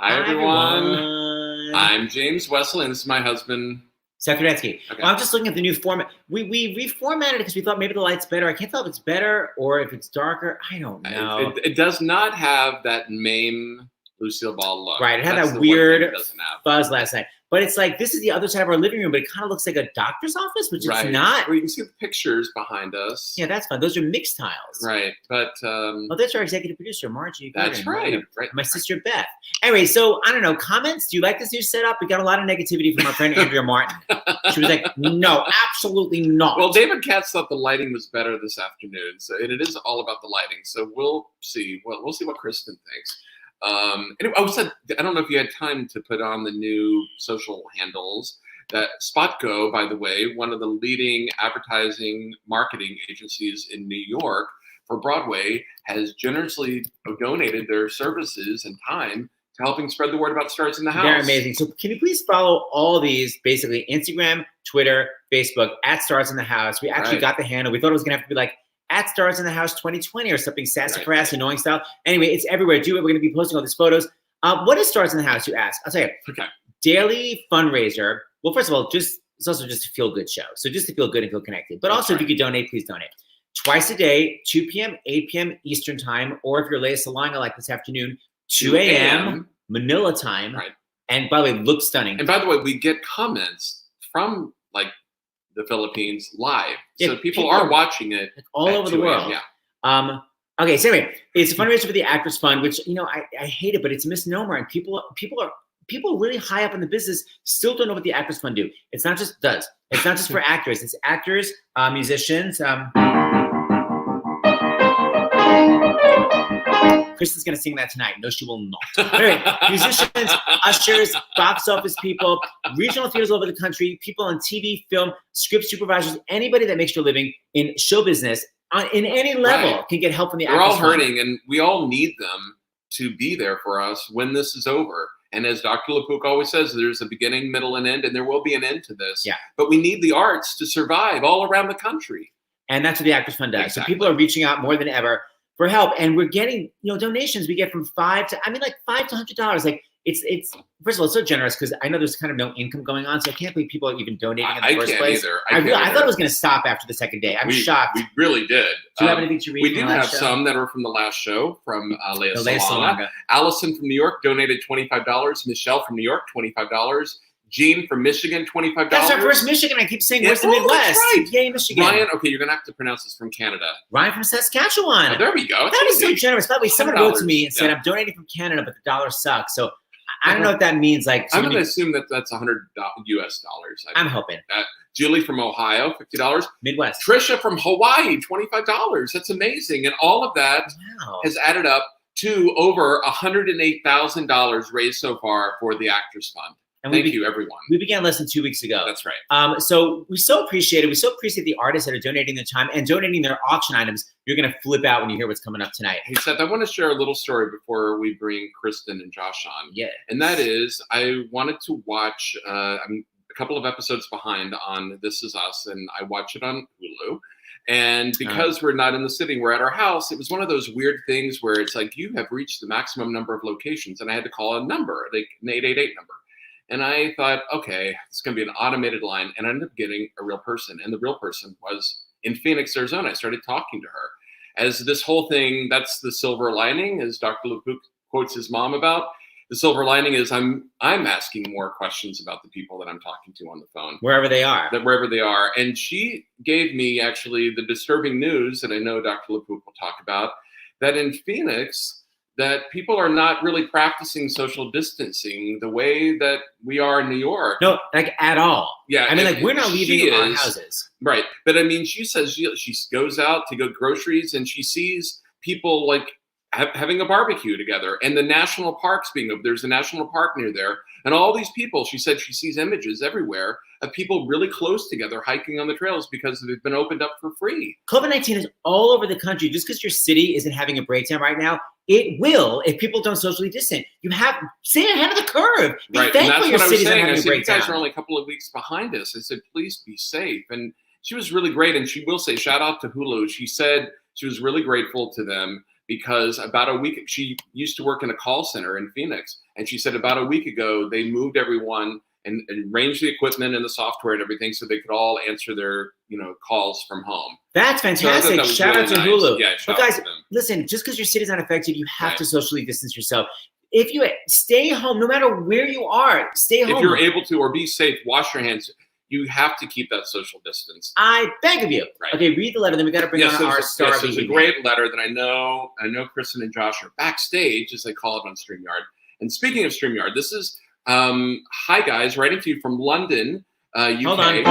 Hi, everyone. I'm James Wessel, and this is my husband, Seth Rudetsky. Okay. Well, I'm just looking at the new format. We reformatted it because we thought maybe the light's better. I can't tell if it's better or if it's darker. I don't know. It does not have that MAME Lucille Ball look. Right. It had that weird fuzz last night. But it's like, this is the other side of our living room, but it kind of looks like a doctor's office, which it's not. Well, you can see the pictures behind us. Yeah, that's fun. Those are mixed tiles. Right. But oh, that's our executive producer, Margie. That's right. My sister, Beth. Anyway, so I don't know. Comments? Do you like this new setup? We got a lot of negativity from our friend Andrea Martin. She was like, no, absolutely not. Well, David Katz thought the lighting was better this afternoon. So it is all about the lighting. So we'll see. We'll see what Kristen thinks. Anyway, I don't know if you had time to put on the new social handles. That Spotgo, by the way, one of the leading advertising marketing agencies in New York for Broadway, has generously donated their services and time to helping spread the word about Stars in the House. They're amazing. So can you please follow all these, basically Instagram, Twitter, Facebook, at Stars in the House. We actually got the handle. We thought it was going to have to be like at Stars in the House 2020 or something sassafras, annoying style. Anyway, it's everywhere. Do it. We're going to be posting all these photos. What is Stars in the House, you ask? I'll tell you. Okay. Daily fundraiser. Well, first of all, it's also just a feel-good show. So just to feel good and feel connected. But also, if you could donate, please donate. Twice a day, 2 p.m., 8 p.m. Eastern time, or if you're Leia Salonga like this afternoon, 2 a.m. Manila time. Right. And by the way, looks stunning. And by the way, we get comments from like the Philippines live. Yeah, so people are watching it all over the world. Yeah. Okay, so anyway, it's a fundraiser for the Actors Fund, which, you know, I hate it, but it's a misnomer. And people really high up in the business still don't know what the Actors Fund do. It's not just for actors. It's actors, musicians. Kristen's going to sing that tonight. No, she will not. Anyway, musicians, ushers, box office people, regional theaters all over the country, people on TV, film, script supervisors, anybody that makes your living in show business in any level can get help from the Actors Fund. We're all hurting, and we all need them to be there for us when this is over. And as Dr. LaPook always says, there's a beginning, middle, and end, and there will be an end to this. Yeah. But we need the arts to survive all around the country. And that's what the Actors Fund does. Exactly. So people are reaching out more than ever for help, and we're getting, donations. We get from $5 to $100. Like it's first of all, it's so generous because I know there's kind of no income going on, so I can't believe people are even donating in the first place. I thought it was going to stop after the second day. I'm shocked. We really did. Do you have anything to read? We do have some that are from the last show from Leia Salonga. Allison from New York donated $25. Michelle from New York, $25. Jean from Michigan, $25. That's our first Michigan. I keep saying where's the Midwest? That's right. Yay, Michigan. Ryan, okay, you're going to have to pronounce this from Canada. Ryan from Saskatchewan. Oh, there we go. That is so generous. By the way, someone wrote to me and said, I'm donating from Canada, but the dollar sucks. So I don't know what that means. Like, I'm going to assume that that's $100 US dollars. I'm hoping. Julie from Ohio, $50. Midwest. Trisha from Hawaii, $25. That's amazing. And all of that has added up to over $108,000 raised so far for the Actors Fund. And Thank you, everyone. We began less than 2 weeks ago. That's right. So we so appreciate it. We so appreciate the artists that are donating their time and donating their auction items. You're going to flip out when you hear what's coming up tonight. Hey, Seth, I want to share a little story before we bring Kristen and Josh on. Yeah. And that is, I wanted to watch, I'm a couple of episodes behind on This Is Us, and I watch it on Hulu. And because we're not in the city, we're at our house, it was one of those weird things where it's like, you have reached the maximum number of locations. And I had to call a number, like an 888 number. And I thought, okay, it's going to be an automated line. And I ended up getting a real person. And the real person was in Phoenix, Arizona. I started talking to her. As this whole thing, that's the silver lining, as Dr. LaPook quotes his mom about. The silver lining is I'm asking more questions about the people that I'm talking to on the phone. Wherever they are. Wherever they are. And she gave me actually the disturbing news that I know Dr. LaPook will talk about, that in Phoenix, that people are not really practicing social distancing the way that we are in New York. No, like at all. Yeah. I mean, like we're not leaving our houses. Right. But I mean, she says she goes out to go groceries and she sees people like having a barbecue together and the national parks being open. There's a national park near there. And all these people, she said she sees images everywhere of people really close together hiking on the trails because they've been opened up for free. COVID-19 is all over the country. Just because your city isn't having a breakdown right now, it will if people don't socially distance. You have stay ahead of the curve. Be right, and that's your what I was saying. I said, you guys are only a couple of weeks behind us. I said, please be safe. And she was really great. And she will say, shout out to Hulu. She said she was really grateful to them because about a week, she used to work in a call center in Phoenix. And she said about a week ago, they moved everyone and arranged the equipment and the software and everything so they could all answer their, calls from home. That's fantastic. So Shout out to nice. Hulu. Yeah, but guys, listen, just because your city's not affected, you have to socially distance yourself. If you stay home, no matter where you are, stay home. If you're able to, or be safe, wash your hands. You have to keep that social distance. I beg of you. Right. Okay, read the letter. Then we got to bring on our star. Yes, there's a great letter that I know Kristen and Josh are backstage, as they call it on StreamYard. And speaking of StreamYard, this is hi guys, writing to you from London, UK. Hold on.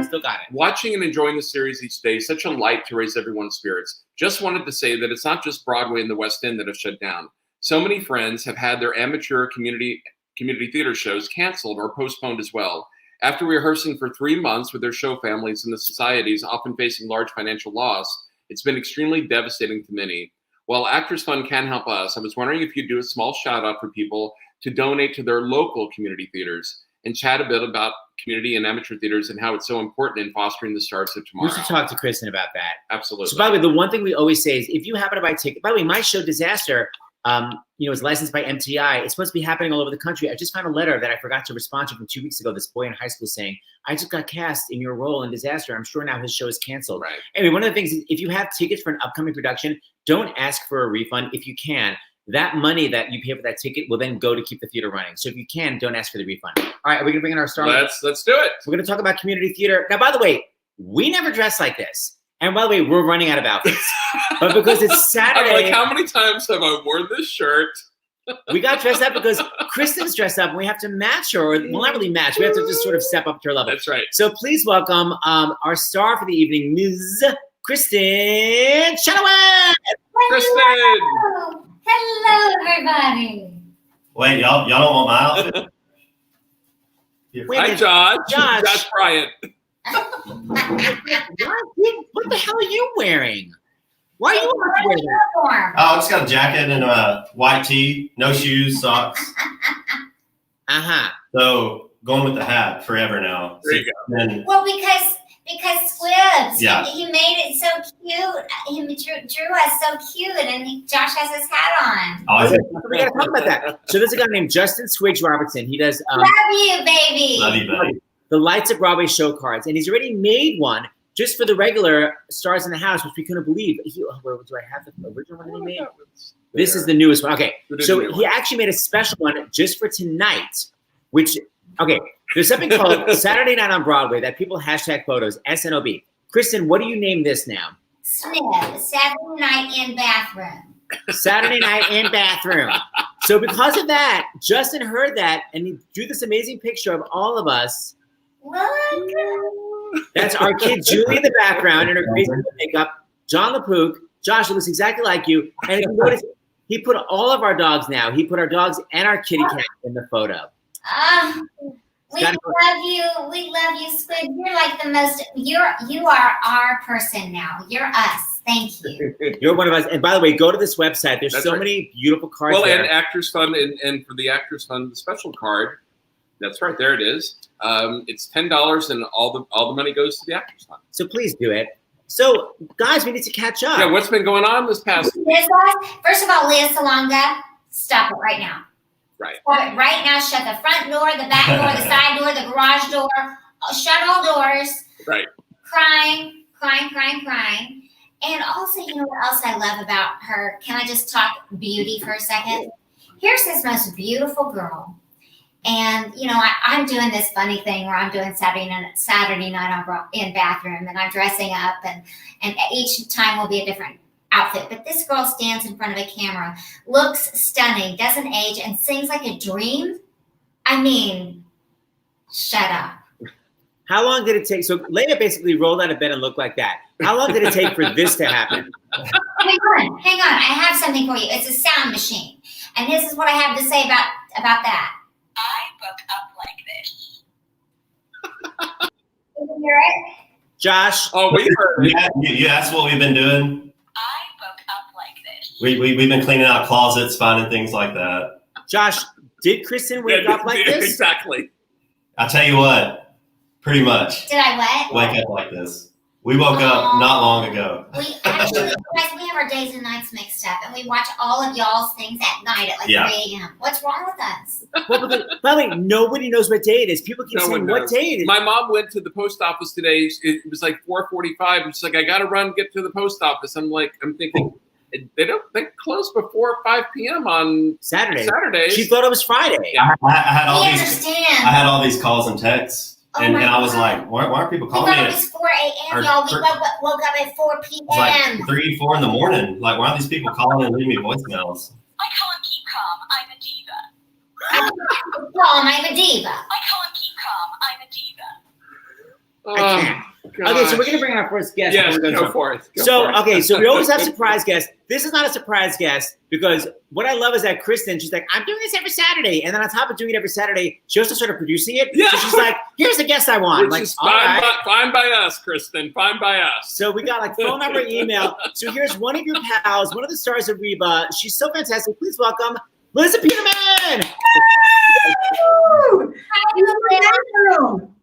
Still got it. Watching and enjoying the series each day, such a light to raise everyone's spirits. Just wanted to say that it's not just Broadway and the West End that have shut down. So many friends have had their amateur community theater shows canceled or postponed as well. After rehearsing for 3 months with their show families and the societies often facing large financial loss, it's been extremely devastating to many. While Actors Fund can help us, I was wondering if you'd do a small shout out for people to donate to their local community theaters and chat a bit about community and amateur theaters and how it's so important in fostering the stars of tomorrow. We should talk to Kristen about that. Absolutely. So by the way, the one thing we always say is if you happen to buy a ticket, by the way, my show Disaster, is licensed by MTI. It's supposed to be happening all over the country. I just found a letter that I forgot to respond to from 2 weeks ago. This boy in high school saying, I just got cast in your role in Disaster. I'm sure now his show is canceled. Right. Anyway, one of the things is if you have tickets for an upcoming production, don't ask for a refund if you can. That money that you pay for that ticket will then go to keep the theater running. So if you can, don't ask for the refund. All right, are we gonna bring in our star? Let's do it. We're gonna talk about community theater. Now, by the way, we never dress like this. And by the way, we're running out of outfits. But because it's Saturday. I'm like, how many times have I worn this shirt? We got dressed up because Kristen's dressed up and we have to match her. Or, well, not really match. We have to just sort of step up to her level. That's right. So please welcome our star for the evening, Ms. Kristin Chenoweth. Kristen. Hello, everybody. Wait, y'all don't want my outfit? Hi, Josh Bryant. What the hell are you wearing? Why are you wearing that? Oh, I just got a jacket and a white tee, no shoes, socks. So going with the hat forever now. There you go. Well, because Squibs, Yeah. he made it so cute. He drew us so cute, and Josh has his hat on. Oh, We gotta talk about that. So there's a guy named Justin Swiggs Robertson. He does Love you, baby. love you, buddy. the Lights of Broadway show cards, and he's already made one just for the regular Stars in the House, which we couldn't believe. Where do I have the original one that he made? This is the newest one. Okay, so he actually made a special one just for tonight, which, okay, there's something called Saturday Night on Broadway that people hashtag photos, SNOB. Kristen, what do you name this now? SNIB, Saturday Night in Bathroom. Saturday Night in Bathroom. So because of that, Justin heard that, and he drew this amazing picture of all of us. Look. That's our kid Julie in the background in her crazy makeup. John LaPook. Josh, it looks exactly like you. And if you notice, he put all of our dogs now. He put our dogs and our kitty cat in the photo. We love you. We love you, Squid. You're like the most. You are our person now. You're us. Thank you. You're one of us. And by the way, go to this website. There's That's so right. many beautiful cards Well, there. and Actors Fund, and for the Actors Fund, the special card. That's right. There it is. It's $10, and all the money goes to the Actors Fund. So please do it. So, guys, we need to catch up. Yeah, what's been going on this past week? First of all, Leah Salonga, stop it right now. Right. Stop it right now. Shut the front door, the back door, the side door, the garage door. Shut all doors. Right. Crying. And also, you know what else I love about her? Can I just talk beauty for a second? Here's this most beautiful girl. And, you know, I'm doing this funny thing where I'm doing Saturday night in bathroom, and I'm dressing up, and each time will be a different outfit. But this girl stands in front of a camera, looks stunning, doesn't age, and sings like a dream. I mean, shut up. How long did it take? So Leia basically rolled out of bed and looked like that. How long did it take for this to happen? Hang on. I have something for you. It's a sound machine. And this is what I have to say about that. I book up like this. Can you hear it? Josh. Oh, we heard it. You asked what we've been doing? I book up like this. We've been cleaning out closets, finding things like that. Josh, did Kristen wake up like this? Exactly. I tell you what, pretty much. Did I what? Wake up like this. We woke up not long ago. We actually, guys, we have our days and nights mixed up, and we watch all of y'all's things at night at like 3 a.m. What's wrong with us? Well, by the way, nobody knows what day it is. People keep saying, what day it is? My mom went to the post office today. It was like 4:45. And she's like, I got to run, get to the post office. I'm thinking, they close before 5 p.m. on Saturdays. She thought it was Friday. Yeah. I had all I these calls and texts. And I was like, why aren't people calling me? It was 4 a.m., y'all. We woke up at 4 p.m. It's like 3, 4 in the morning. Like, why aren't these people calling and leaving me voicemails? I can't keep calm. I'm a diva. I'm a diva. I can't keep calm. I'm a diva. I can't. Okay, so we're going to bring our first guest. Yes, go for it. So we always have surprise guests. This is not a surprise guest because what I love is that Kristen, she's like, I'm doing this every Saturday. And then on top of doing it every Saturday, she also started producing it. Yeah. So she's like, here's the guest I want. Which is fine by us, Kristen. Fine by us. So we got like phone number, email. So here's one of your pals, one of the stars of Reba. She's so fantastic. Please welcome Melissa Peterman. Are you in your bathroom?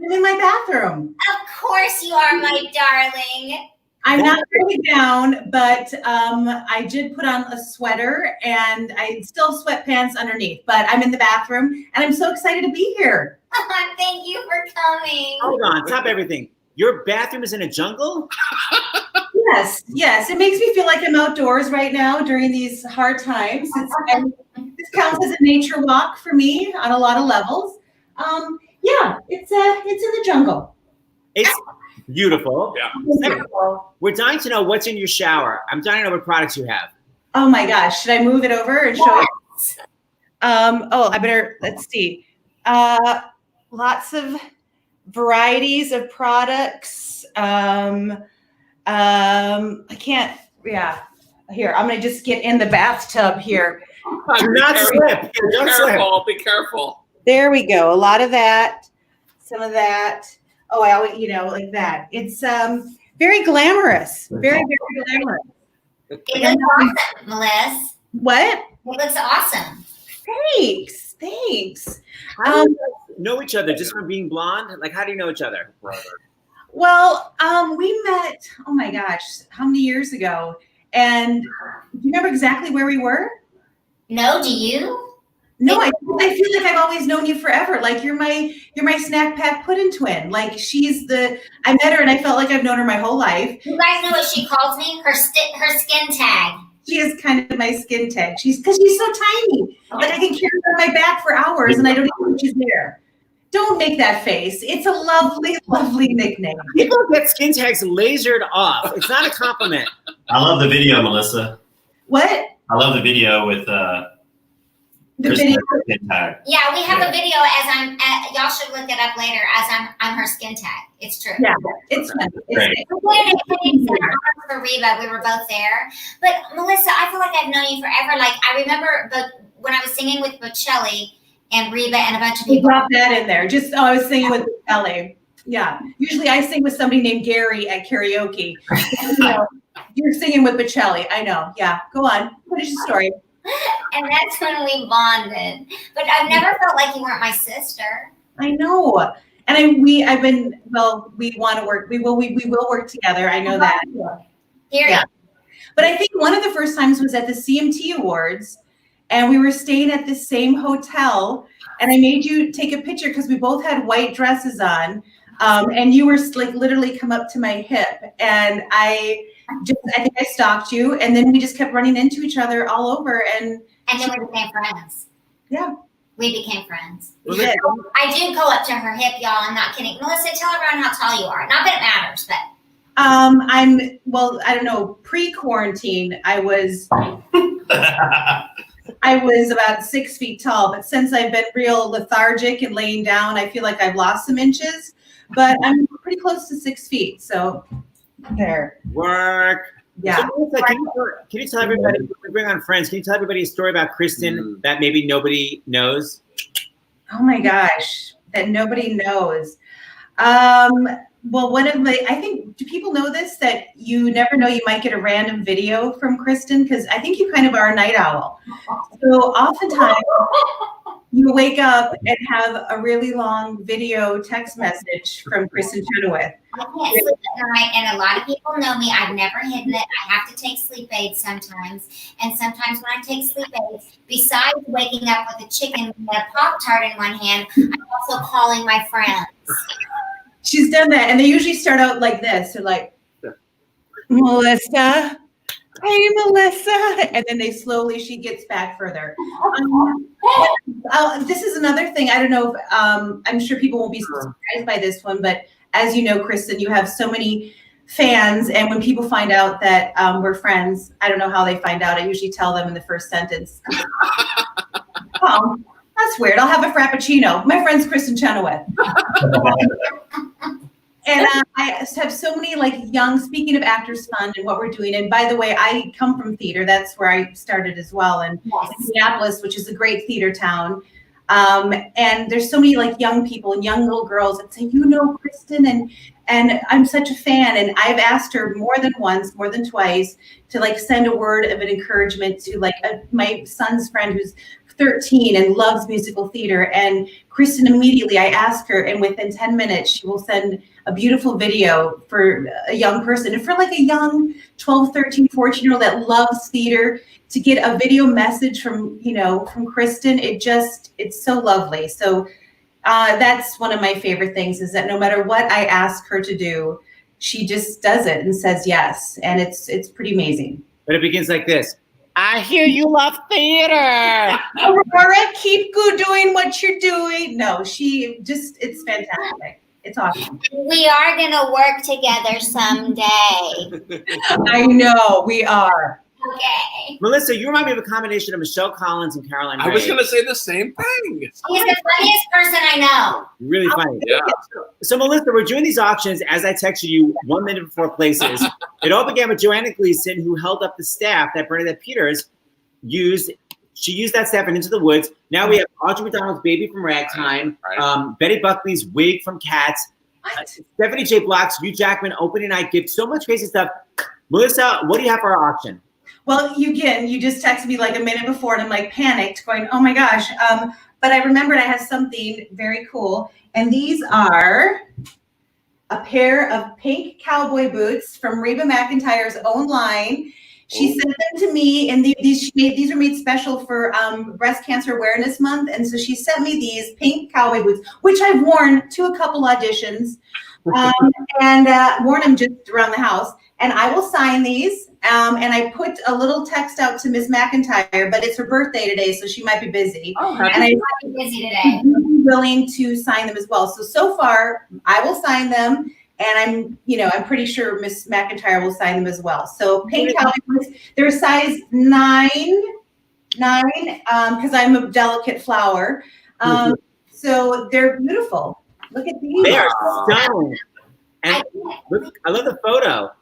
I'm in my bathroom. Of course you are, my darling. I'm not really down, but I did put on a sweater and I still have sweatpants underneath, but I'm in the bathroom and I'm so excited to be here. Thank you for coming. Hold on, stop everything. Your bathroom is in a jungle? Yes. It makes me feel like I'm outdoors right now during these hard times. This counts as a nature walk for me on a lot of levels. It's in the jungle. It's beautiful. Yeah. Second of all, we're dying to know what's in your shower. I'm dying to know what products you have. Oh my gosh, should I move it over and show you? I better, let's see. Lots of varieties of products. I can't, here, I'm gonna just get in the bathtub here. Do not slip. Be careful. There we go. A lot of that, some of that. Oh, I always, like that. It's very glamorous. Very, very glamorous. It looks awesome, Melissa. What? It looks awesome. Thanks. How do you know each other just from being blonde? Like, how do you know each other? Well, we met, oh my gosh, how many years ago? And do you remember exactly where we were? No, do you? No, I feel like I've always known you forever. Like you're my snack pack pudding twin. Like I met her and I felt like I've known her my whole life. You guys know what she calls me? Her skin tag. She is kind of my skin tag. Because she's so tiny. Like I can carry her on my back for hours and I don't even know she's there. Don't make that face. It's a lovely, lovely nickname. People get skin tags lasered off. It's not a compliment. I love the video, Melissa. What? I love the video with The video. skin tag. Yeah, we have a video y'all should look it up later as I'm her skin tag. It's true. Yeah, it's fun. For Reba, we were both there. But Melissa, I feel like I've known you forever. Like I remember when I was singing with Bocelli and Reba and a bunch of people. Drop that in there. I was singing with Bocelli. Yeah. Usually I sing with somebody named Gary at karaoke. You're singing with Bocelli. I know. Yeah. Go on. Finish the story. And that's when we bonded. But I've never felt like you weren't my sister. I know. And we want to work. We will work together. I know that. Yeah. But I think one of the first times was at the CMT Awards, and we were staying at the same hotel, and I made you take a picture because we both had white dresses on, and you were like literally come up to my hip, and I think I stalked you, and then we just kept running into each other all over, and then we became friends. Yeah. We became friends. We did. I do go up to her hip, y'all. I'm not kidding. Melissa, tell everyone how tall you are. Not that it matters, but. I don't know, pre-quarantine, I was about 6 feet tall, but since I've been real lethargic and laying down, I feel like I've lost some inches, but I'm pretty close to 6 feet. So there. Work. Yeah. So, can you tell everybody, we bring on friends, can you tell everybody a story about Kristen that maybe nobody knows? Oh my gosh, that nobody knows. Well, I think, do people know this, that you never know, you might get a random video from Kristen? Because I think you kind of are a night owl. So oftentimes, you wake up and have a really long video text message from Kristin Chenoweth. I can't sleep at night, and a lot of people know me. I've never hidden it. I have to take sleep aids sometimes. And sometimes when I take sleep aids, besides waking up with a chicken and a Pop-Tart in one hand, I'm also calling my friends. She's done that, and they usually start out like this. They're like, Melissa, hey, Melissa. And then she gets back further. This is another thing. I don't know if, I'm sure people won't be surprised by this one, but as you know, Kristen, you have so many fans. And when people find out that we're friends, I don't know how they find out. I usually tell them in the first sentence. Oh, that's weird. I'll have a Frappuccino. My friend's Kristin Chenoweth. And I have so many speaking of Actors Fund and what we're doing. And by the way, I come from theater. That's where I started as well. And Minneapolis, which is a great theater town. And there's so many young people and young little girls that say, Kristen, and I'm such a fan. And I've asked her more than once, more than twice to send a word of an encouragement to my son's friend who's 13 and loves musical theater. And Kristen, immediately I ask her, and within 10 minutes, she will send a beautiful video for a young person. And for a young 12, 13, 14-year-old that loves theater, to get a video message from Kristen, it's so lovely. So that's one of my favorite things, is that no matter what I ask her to do, she just does it and says yes. And it's pretty amazing. But it begins like this. I hear you love theater. Aurora, keep doing what you're doing. No, it's fantastic. It's awesome. We are going to work together someday. I know, we are. Okay. Melissa, you remind me of a combination of Michelle Collins and Caroline Rhea. I was going to say the same thing. She's the funniest person I know. Really funny. Yeah. So Melissa, we're doing these auctions as I texted you 1 minute before places. It all began with Joanna Gleason, who held up the staff that Bernadette Peters used. She used that staff in Into the Woods. Now we have Audrey McDonald's Baby from Ragtime, Betty Buckley's Wig from Cats, Stephanie J. Block's Hugh Jackman opening night gift. So much crazy stuff. Melissa, what do you have for our auction? Well, you just texted me a minute before, and I'm panicked, going, oh my gosh. But I remembered I have something very cool. And these are a pair of pink cowboy boots from Reba McEntire's own line. She sent them to me, and these are made special for Breast Cancer Awareness Month. And so she sent me these pink cowboy boots, which I've worn to a couple auditions, and worn them just around the house. And I will sign these. And I put a little text out to Miss McEntire, but it's her birthday today, so she might be busy. Oh, and I might be busy today. I'm willing to sign them as well. So far, I will sign them, and I'm pretty sure Miss McEntire will sign them as well. So pink cowboy boots, they're a size 9, because I'm a delicate flower. So they're beautiful. Look at these. They are stunning. And look, I love the photo.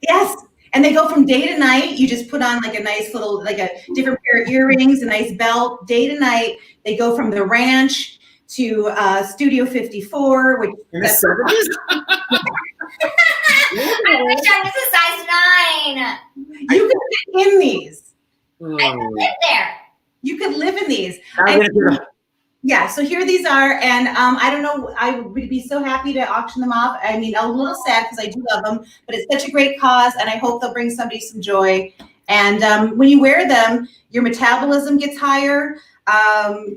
Yes. And they go from day to night. You just put on a nice little, a different pair of earrings, a nice belt. Day to night, they go from the ranch to Studio 54, which in the 70s? I wish I was a size 9. You could fit in these. I could live there. You could live in these. Yeah, so here these are, and I don't know, I would be so happy to auction them off. I mean, a little sad because I do love them, but it's such a great cause, and I hope they'll bring somebody some joy. And when you wear them, your metabolism gets higher.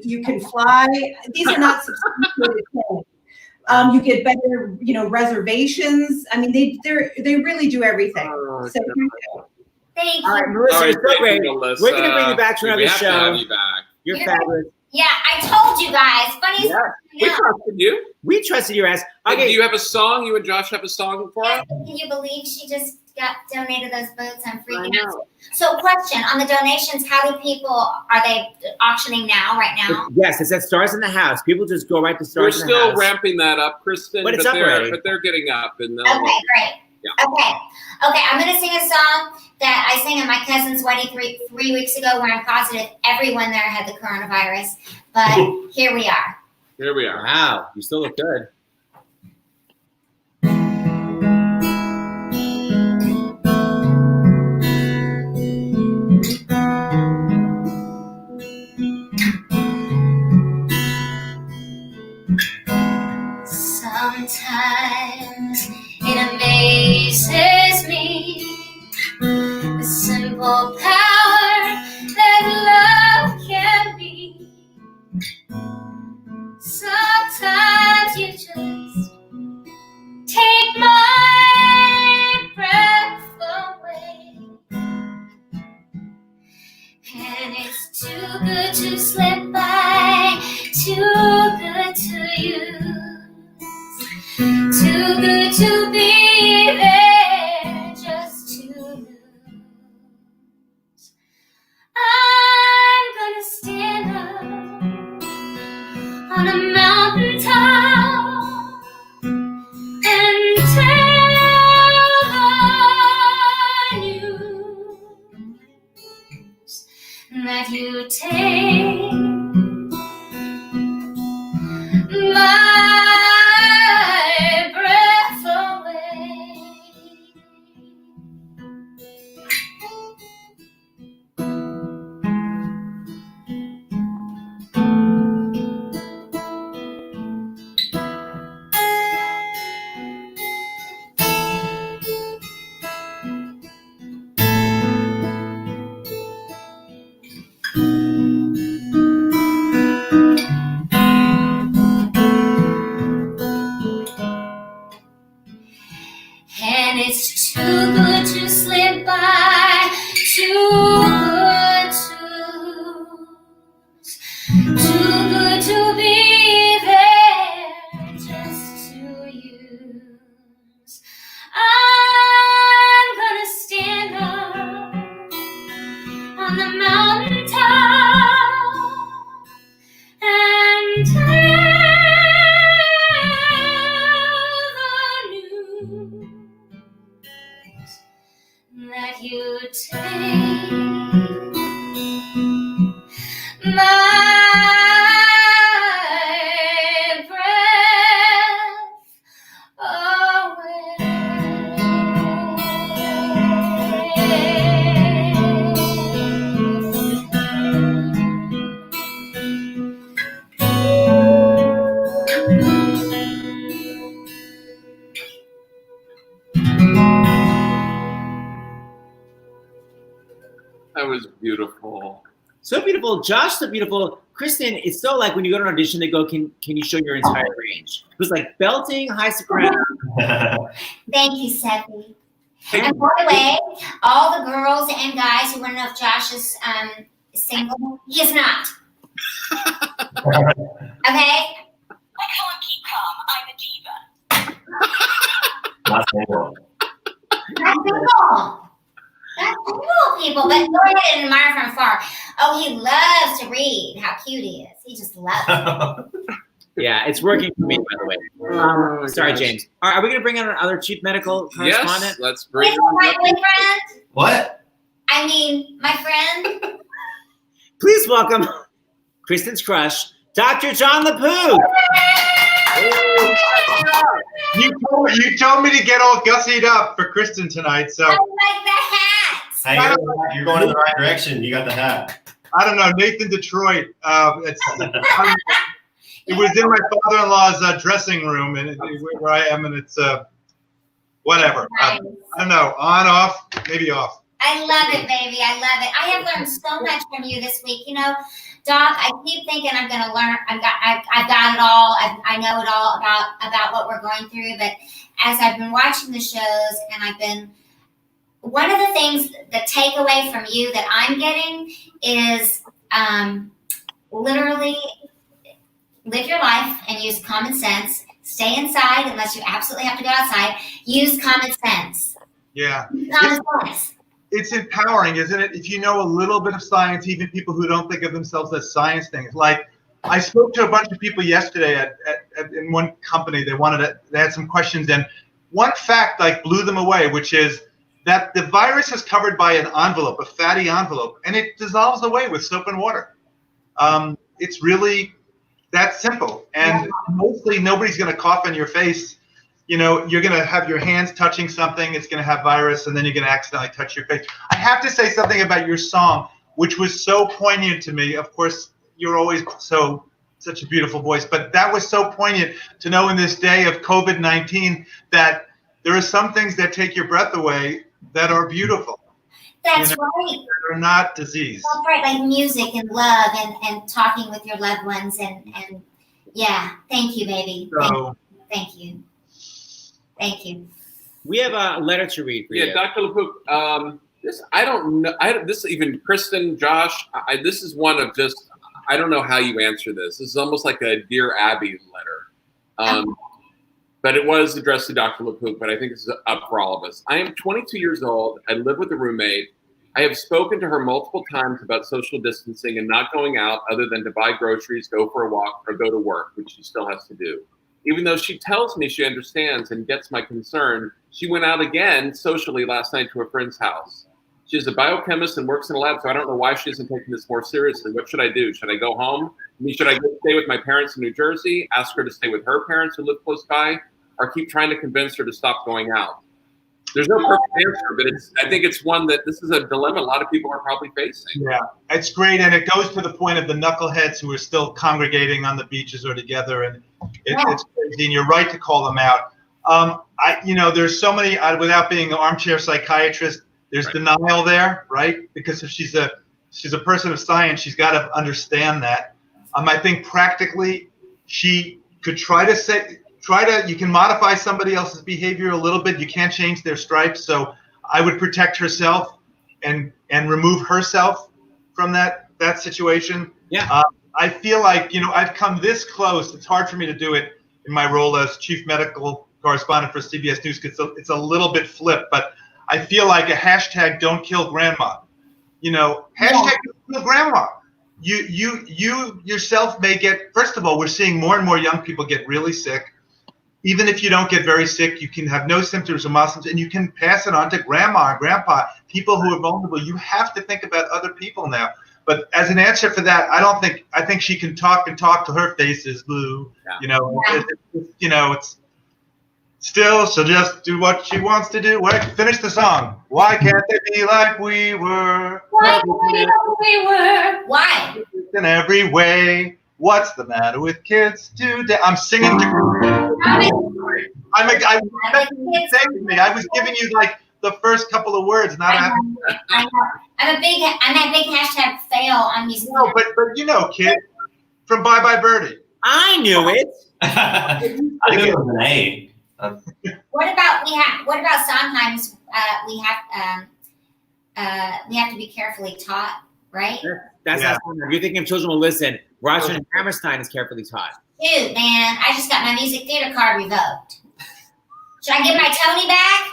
You can fly. These are not substituted things. You get better, reservations. I mean, they really do everything. Oh, so Thank you. All right, Melissa, you're so great. Melissa. We're going to bring you back to another show. To have you back. You're fabulous. Yeah, I told you guys. Funny story. We trusted you. We trusted your ass. Okay. Do you have a song? You and Josh have a song for us? Can you believe she just got donated those boots? I'm freaking out. So question, on the donations, how do people, are they auctioning now, right now? Yes, it's at Stars in the House. People just go right to Stars in the House. We're still ramping that up, Kristen. But it's up already. But they're getting up. And okay, great. Yeah. Okay, I'm going to sing a song that I sang at my cousin's wedding three weeks ago, where I'm positive everyone there had the coronavirus. But here we are. Here we are. Wow, you still look good. to be there just to lose. I'm gonna stand up on a mountain top and tell the news that you take my breath away. And it's too good to slip by, too good to lose, too good to be there just to use. I'm gonna stand up on the mountain top and tell the news that you take my That was beautiful. So beautiful. Josh, so beautiful. Kristen, it's so like when you go to an audition, they go, can you show your entire range? It was like belting, high soprano. Thank you, Seppi. And by the way, all the girls and guys who want to know if Josh is single, he is not. Okay? I can't keep calm. I'm a diva. Not single. That's single. That's single, people. But go ahead and admire from afar. Oh, he loves to read. How cute he is. He just loves it. Yeah, it's working for me, by the way. Sorry, gosh. James. Are we going to bring on another chief medical correspondent? Yes, let's bring Is my boyfriend? What? I mean, my friend. Please welcome Kristen's crush, Dr. John LaPoo. You told me to get all gussied up for Kristen tonight, so I like the hats. Hey, you're going in the right direction. You got the hat. I don't know. Nathan Detroit. It was in my father-in-law's dressing room, and where I am, and it's whatever. Nice. I don't know. On, off, maybe off. I love it, baby. I love it. I have learned so much from you this week. You know, Doc, I keep thinking I'm going to learn. I've got it all. I know it all about what we're going through. But as I've been watching the shows, and one of the things, the takeaway from you that I'm getting is literally live your life and use common sense. Stay inside unless you absolutely have to go outside. Use common sense. Yeah. Common sense. It's empowering, isn't it? If you know a little bit of science, even people who don't think of themselves as science things. Like, I spoke to a bunch of people yesterday in one company. They had some questions, and one fact like blew them away, which is that the virus is covered by an envelope, a fatty envelope, and it dissolves away with soap and water. It's really that simple, and mostly nobody's going to cough in your face. You know, you're going to have your hands touching something, it's going to have virus, and then you're going to accidentally touch your face. I have to say something about your song, which was so poignant to me. Of course, you're always such a beautiful voice, but that was so poignant to know in this day of COVID-19 that there are some things that take your breath away that are beautiful. That's right. That are not disease. That's right, like music and love and talking with your loved ones and yeah. Thank you, baby. So, Thank you. Thank you. We have a letter to read for you. Yeah, Dr. LaPook, this, I don't know. This even Kristen, Josh, this is one of just, I don't know how you answer this. This is almost like a Dear Abby letter. but it was addressed to Dr. LaPook, but I think this is up for all of us. I am 22 years old. I live with a roommate. I have spoken to her multiple times about social distancing and not going out other than to buy groceries, go for a walk, or go to work, which she still has to do. Even though she tells me she understands and gets my concern, she went out again socially last night to a friend's house. She's a biochemist and works in a lab, so I don't know why she isn't taking this more seriously. What should I do? Should I go home? I mean, should I go stay with my parents in New Jersey, ask her to stay with her parents who live close by, or keep trying to convince her to stop going out? There's no perfect answer, but I think it's one that this is a dilemma a lot of people are probably facing. Yeah, it's great, and it goes to the point of the knuckleheads who are still congregating on the beaches or together, and it's crazy. And you're right to call them out. There's so many. Without being an armchair psychiatrist, there's denial there, right? Because if she's a person of science, she's got to understand that. I think practically, she could you can modify somebody else's behavior a little bit. You can't change their stripes. So I would protect herself and remove herself from that situation. Yeah. I feel like, I've come this close. It's hard for me to do it in my role as chief medical correspondent for CBS News because it's a little bit flipped, but I feel like a hashtag don't kill grandma. Hashtag don't kill grandma. You yourself may get, first of all, we're seeing more and more young people get really sick. Even if you don't get very sick, you can have no symptoms or mild symptoms, and you can pass it on to grandma and grandpa, people who are vulnerable. You have to think about other people now. But as an answer for that, I think she can talk till her face is blue. Yeah. It's still, she'll just do what she wants to do. Finish the song. Why can't they be like we were? Why can't they be like we were? Why? In every way. What's the matter with kids today? I'm singing to I was giving you like the first couple of words, not I know. I'm a big hashtag fail on music. No, but kid from Bye Bye Birdie. I knew it. I knew it was an A. What about sometimes we have to be carefully taught, right? That's not something. If you're thinking of children will listen, Roger and Hammerstein is carefully taught. Dude, man, I just got my music theater card revoked. Should I get my Tony back?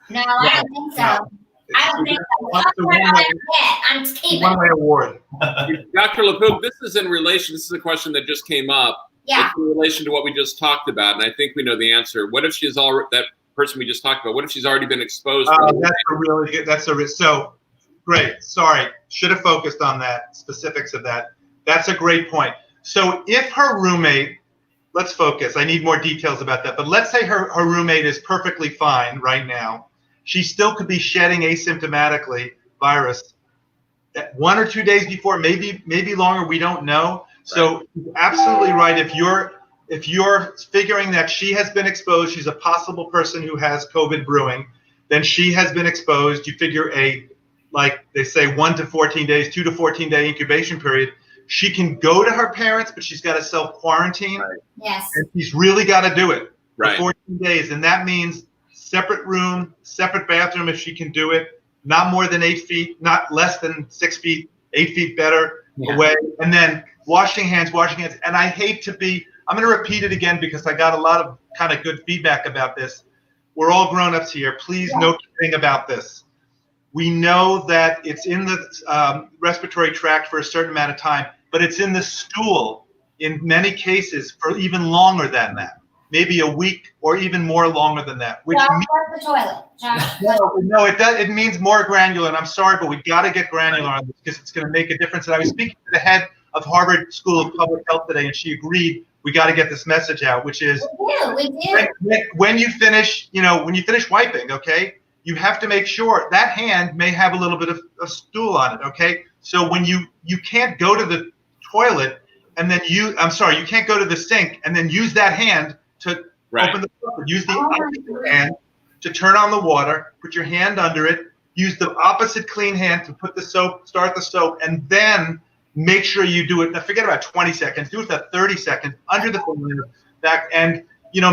No, I don't think so. I don't think so. I'm keeping One-way award. Dr. LaPook, this is a question that just came up. Yeah. It's in relation to what we just talked about, and I think we know the answer. What if she's that person we just talked about, what if she's already been exposed? So great. Sorry. Should have focused on that, specifics of that. That's a great point. So if her roommate, let's focus. I need more details about that. But let's say her roommate is perfectly fine right now. She still could be shedding asymptomatically virus 1 or 2 days before, maybe longer. We don't know. So absolutely right. If you're figuring that she has been exposed, she's a possible person who has COVID brewing, then she has been exposed. You figure like they say 1 to 14 days, 2 to 14 day incubation period. She can go to her parents, but she's got to self-quarantine. Right. Yes. And she's really got to do it for 14 days. And that means separate room, separate bathroom if she can do it, not more than 8 feet, not less than 6 feet, 8 feet better away. And then washing hands. And I hate to I'm going to repeat it again because I got a lot of kind of good feedback about this. We're all grown-ups here. Please no kidding about this. We know that it's in the respiratory tract for a certain amount of time, but it's in the stool in many cases for even longer than that, maybe a week or even more longer than that. Which means the toilet. No, it means more granular. And I'm sorry, but we got to get granular on this because it's going to make a difference. And I was speaking to the head of Harvard School of Public Health today, and she agreed we got to get this message out, which is we do. When you finish wiping, okay, you have to make sure that hand may have a little bit of stool on it, okay? So when you can't go to the toilet and then you can't go to the sink and then use that hand to open the toilet. Use the opposite hand to turn on the water, put your hand under it, use the opposite clean hand to put the soap, start the soap, and then make sure you do it. Now forget about 20 seconds, do it for 30 seconds under the phone back, and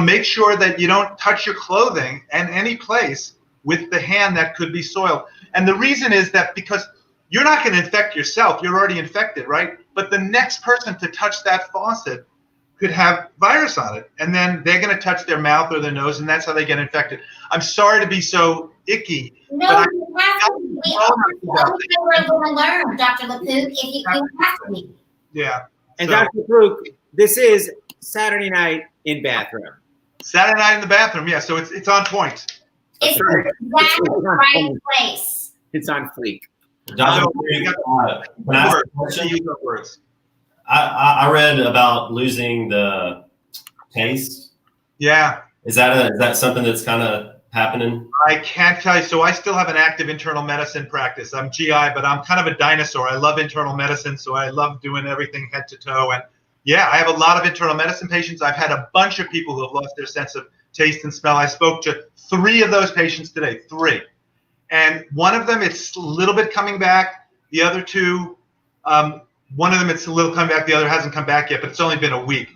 make sure that you don't touch your clothing and any place with the hand that could be soiled. And the reason is that because you're not going to infect yourself, you're already infected, right? But the next person to touch that faucet could have virus on it, and then they're going to touch their mouth or their nose, and that's how they get infected. I'm sorry to be so icky. No, but you have to be. We we're going to learn, Dr. LaPook, if you have to be. Yeah. And So, Dr. Brook, this is Saturday night in bathroom. Saturday night in the bathroom. Yeah. So it's on point. It's exactly the right place. It's on fleek. Dr. So, Can I ask a question? Use those words. I read about losing the taste. Yeah. Is that something that's kind of happening? I can't tell you. So I still have an active internal medicine practice. I'm GI, but I'm kind of a dinosaur. I love internal medicine, so I love doing everything head to toe. And yeah, I have a lot of internal medicine patients. I've had a bunch of people who have lost their sense of taste and smell. I spoke to 3 of those patients today, 3. And one of them, it's a little bit coming back. The other 2, one of them, it's a little coming back. The other hasn't come back yet, but it's only been a week.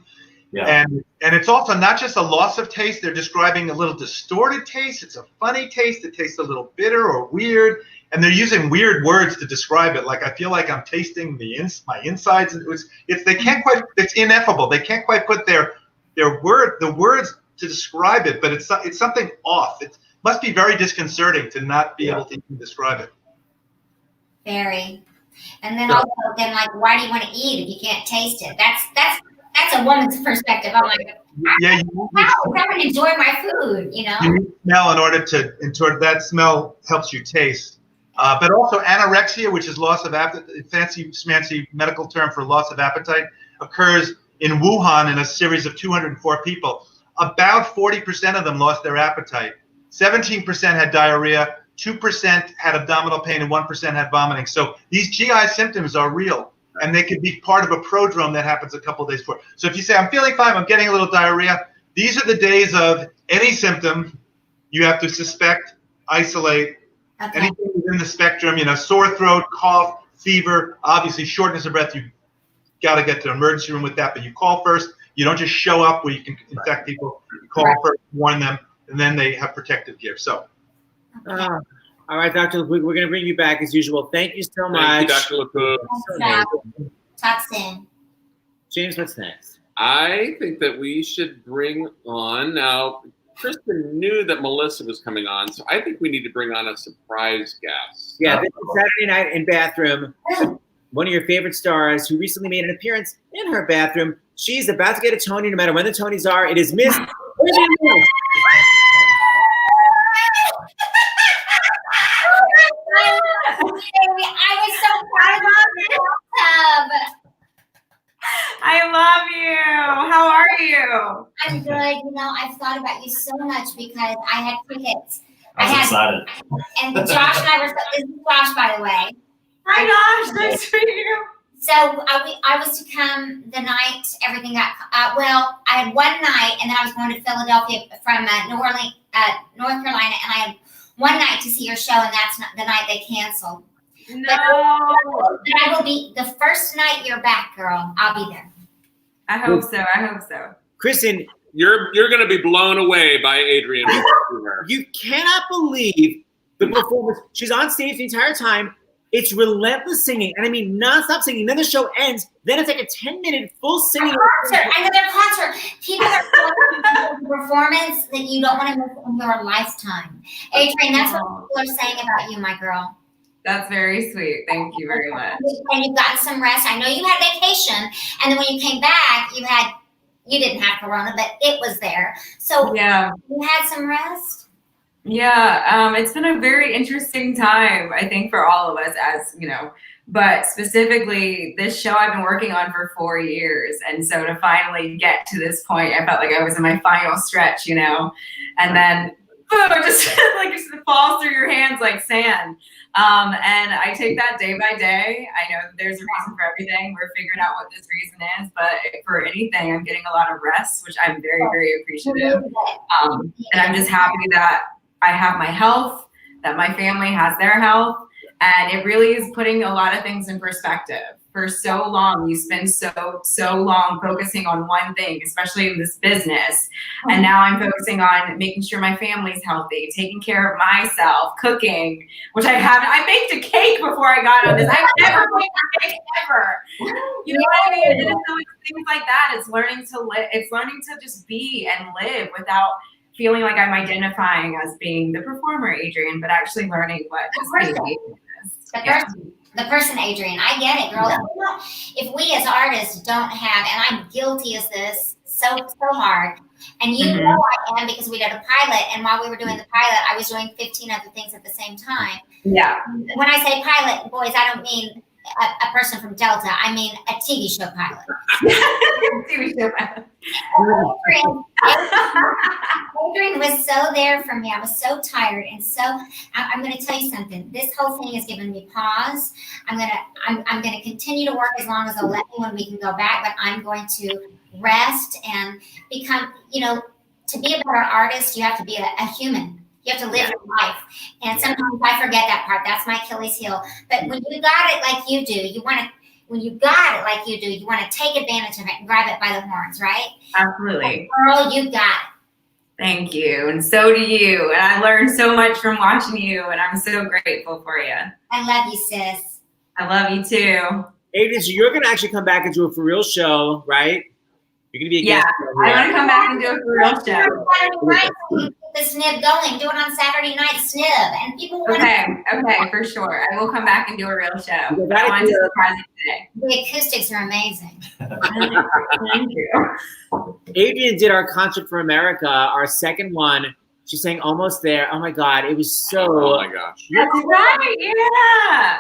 Yeah. And it's also not just a loss of taste. They're describing a little distorted taste. It's a funny taste. It tastes a little bitter or weird. And they're using weird words to describe it. Like, I feel like I'm tasting my insides. They can't quite, it's ineffable. They can't quite put the words to describe it, but it's something off. It must be very disconcerting to not be able to even describe it. Very. And then also, like, why do you want to eat if you can't taste it? That's a woman's perspective. I'm like, Yeah, I would enjoy my food, you know? you need smell in order that smell helps you taste. But also anorexia, which is loss of appetite, fancy schmancy medical term for loss of appetite, occurs in Wuhan in a series of 204 people. About 40% of them lost their appetite. 17% had diarrhea, 2% had abdominal pain, and 1% had vomiting. So these GI symptoms are real, and they could be part of a prodrome that happens a couple of days before. So if you say, I'm feeling fine, I'm getting a little diarrhea, these are the days of any symptom you have to suspect, isolate, anything within the spectrum, sore throat, cough, fever, obviously shortness of breath. You got to get to the emergency room with that, but you call first. You don't just show up where you can infect people. You call first, warn them, and then they have protective gear. So. All right, Dr. LaPook, we're going to bring you back as usual. Thank you so much. Thank you, Dr. LaPook. Talk soon. James, what's next? I think that we should bring on now. Kristen knew that Melissa was coming on, so I think we need to bring on a surprise guest. Yeah, this is Saturday night in bathroom. One of your favorite stars who recently made an appearance in her bathroom. She's about to get a Tony, no matter when the Tonys are. It is Miss. I was so proud of you. I love you. How are you? I'm good. I've thought about you so much because I had tickets. I was excited. And Josh and I were. This is Josh, by the way. Hi, Josh. Nice to meet you. So I was to come the night everything got. I had one night, and then I was going to Philadelphia from North Carolina, and I had one night to see your show, and that's not the night they canceled. No. But I will be the first night you're back, girl. I'll be there. I hope so. Kristen, You're going to be blown away by Adrian. you cannot believe the performance. She's on stage the entire time. It's relentless singing, and I mean nonstop singing. Then the show ends. Then it's like a 10-minute full singing. Another concert. People are a performance that you don't want to miss in your lifetime. Adrian, that's what people are saying about you, my girl. That's very sweet. Thank you very much. And you've gotten some rest. I know you had vacation, and then when you came back, you didn't have corona, but it was there. So yeah, you had some rest. Yeah, it's been a very interesting time, I think, for all of us, as but specifically this show I've been working on for 4 years. And so to finally get to this point, I felt like I was in my final stretch, and then boom, it just falls through your hands like sand. And I take that day by day. I know there's a reason for everything. We're figuring out what this reason is, but for anything, I'm getting a lot of rest, which I'm very, very appreciative. And I'm just happy that I have my health, that my family has their health, and it really is putting a lot of things in perspective. for so long. You spend so long focusing on one thing, especially in this business. And now I'm focusing on making sure my family's healthy, taking care of myself, cooking, which I haven't. I baked a cake before I got on this. I've never baked a cake ever. You know what I mean? And so it's things like that. It's learning to live. It's learning to just be and live without feeling like I'm identifying as being the performer Adrian, but actually learning what this baby is. The person, Adrian, I get it, girl. Yeah. If we as artists don't have, and I'm guilty of this so hard, and you know I am because we did a pilot, and while we were doing the pilot, I was doing 15 other things at the same time. Yeah. When I say pilot, boys, I don't mean a person from Delta. I mean a TV show pilot. TV show pilot. Adrian was so there for me. I was so tired, and so I'm going to tell you something. This whole thing has given me pause. I'm going to continue to work as long as they'll let me when we can go back. But I'm going to rest and become. To be a better artist, you have to be a human. You have to live your life. And sometimes I forget that part. That's my Achilles heel. But when you got it like you do, you want to take advantage of it and grab it by the horns, right? Absolutely. Girl, you got it. Thank you. And so do you. And I learned so much from watching you, and I'm so grateful for you. I love you, sis. I love you too. Adrian, so you're going to actually come back and do a for real show, right? You're going to be a guest. Yeah, I want to come back and do a for real show. The SNIB going, do it on Saturday night, SNIB, and people want Okay, for sure. I will come back and do a real show. I want to surprise you today. The acoustics are amazing. Thank you. Adrian did our Concert for America, our second one. She sang Almost There. Oh my God, it was so. Oh my gosh. That's right. Yeah.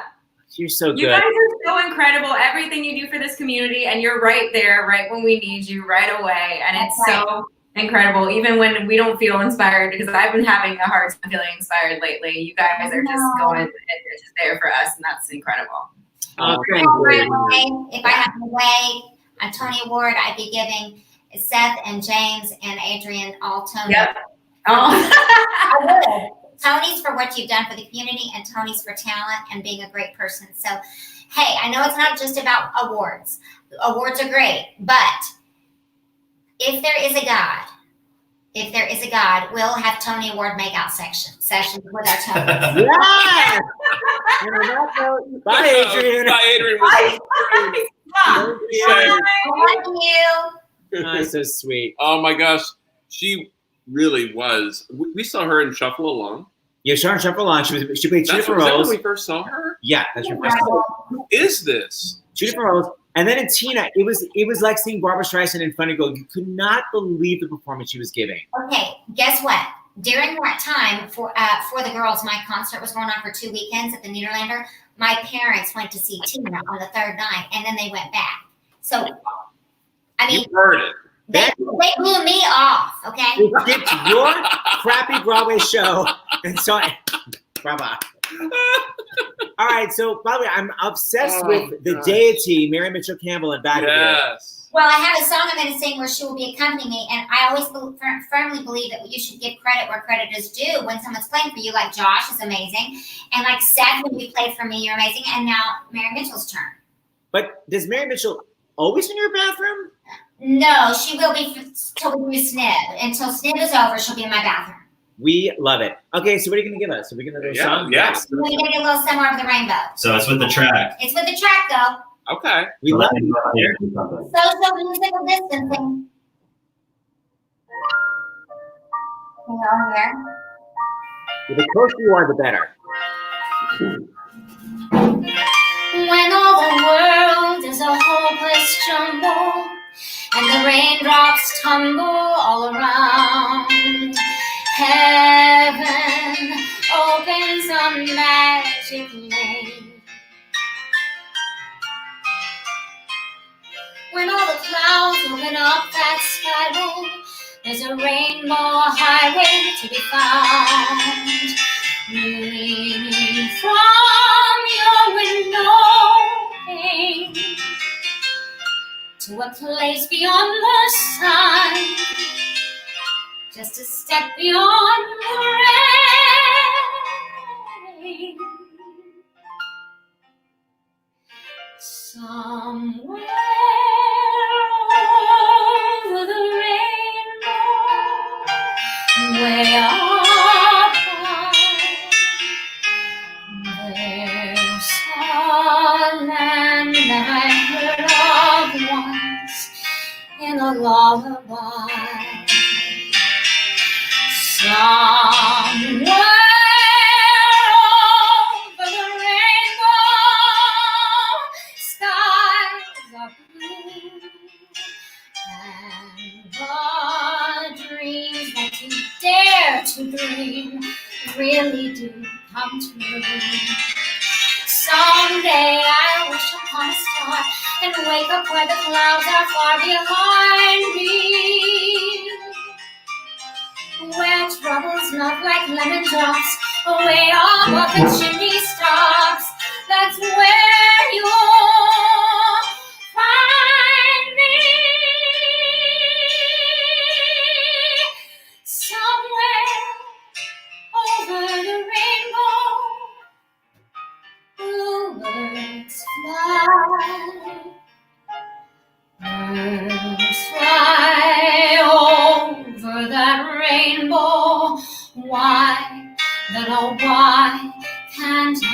You're so good. You guys are so incredible. Everything you do for this community, and you're right there, right when we need you, right away. And it's so incredible, even when we don't feel inspired, because I've been having a hard time feeling inspired lately. You guys are just going and you're just there for us, and that's incredible. If I had my way, a Tony Award, I'd be giving Seth and James and Adrian all Tony. Yep. I would. Tony's for what you've done for the community, and Tony's for talent and being a great person. So, hey, I know it's not just about awards. Awards are great, but if there is a God, we'll have Tony Award makeout sessions with our Tony. Yeah. Bye, Adrian. Bye, Adrian. I love you. Oh, so sweet. Oh my gosh, she really was. We saw her in Shuffle Along. Yeah, Sharon Shuffle Along. She played two different Is that roles. when we first saw her? Yeah, that's your first. Who is this? Two different roles. And then in Tina, it was like seeing Barbara Streisand in Funny Girl. You could not believe the performance she was giving. Okay, guess what? During that time, for the girls, my concert was going on for 2 weekends at the Nederlander. My parents went to see Tina on the third night, and then they went back. So, I mean, You heard it. they blew me off, okay? You did your crappy Broadway show and saw it. Bravo. All right, so by the way, I'm obsessed with the deity, Mary Mitchell Campbell and Back Yes. Well, I have a song I'm going to sing where she will be accompanying me, and I always firmly believe that you should give credit where credit is due when someone's playing for you, like Josh is amazing, and like Seth, when you played for me, you're amazing, and now Mary Mitchell's turn. But does Mary Mitchell always in your bathroom? No, she will be till we do SNIB. Until SNIB is over, she'll be in my bathroom. We love it. Okay, so what are you going to give us? Are we going to do a song? Yes. We're going to get a little Somewhere Over the Rainbow. So it's with the track. It's with the track, though. Okay. We love it. Social musical distancing. Can you all hear? The closer you are, the better. When all the world is a hopeless jumble and the raindrops tumble all around, heaven opens a magic lane. When all the clouds open up that skyway, there's a rainbow highway to be found. Leaning from your window pane to a place beyond the sun, just a step beyond the rain. Somewhere over the rainbow, way up high, there's a land that I heard of once in a lullaby. Somewhere over the rainbow, skies are blue, and the dreams that you dare to dream really do come true. Someday I'll wish upon a star and wake up where the clouds are far behind me, where troubles melt like lemon drops, away above the chimney stops. That's where you'll find me. Somewhere over the rainbow, bluebirds fly. Birds fly over that rainbow. Why, then oh why can't I?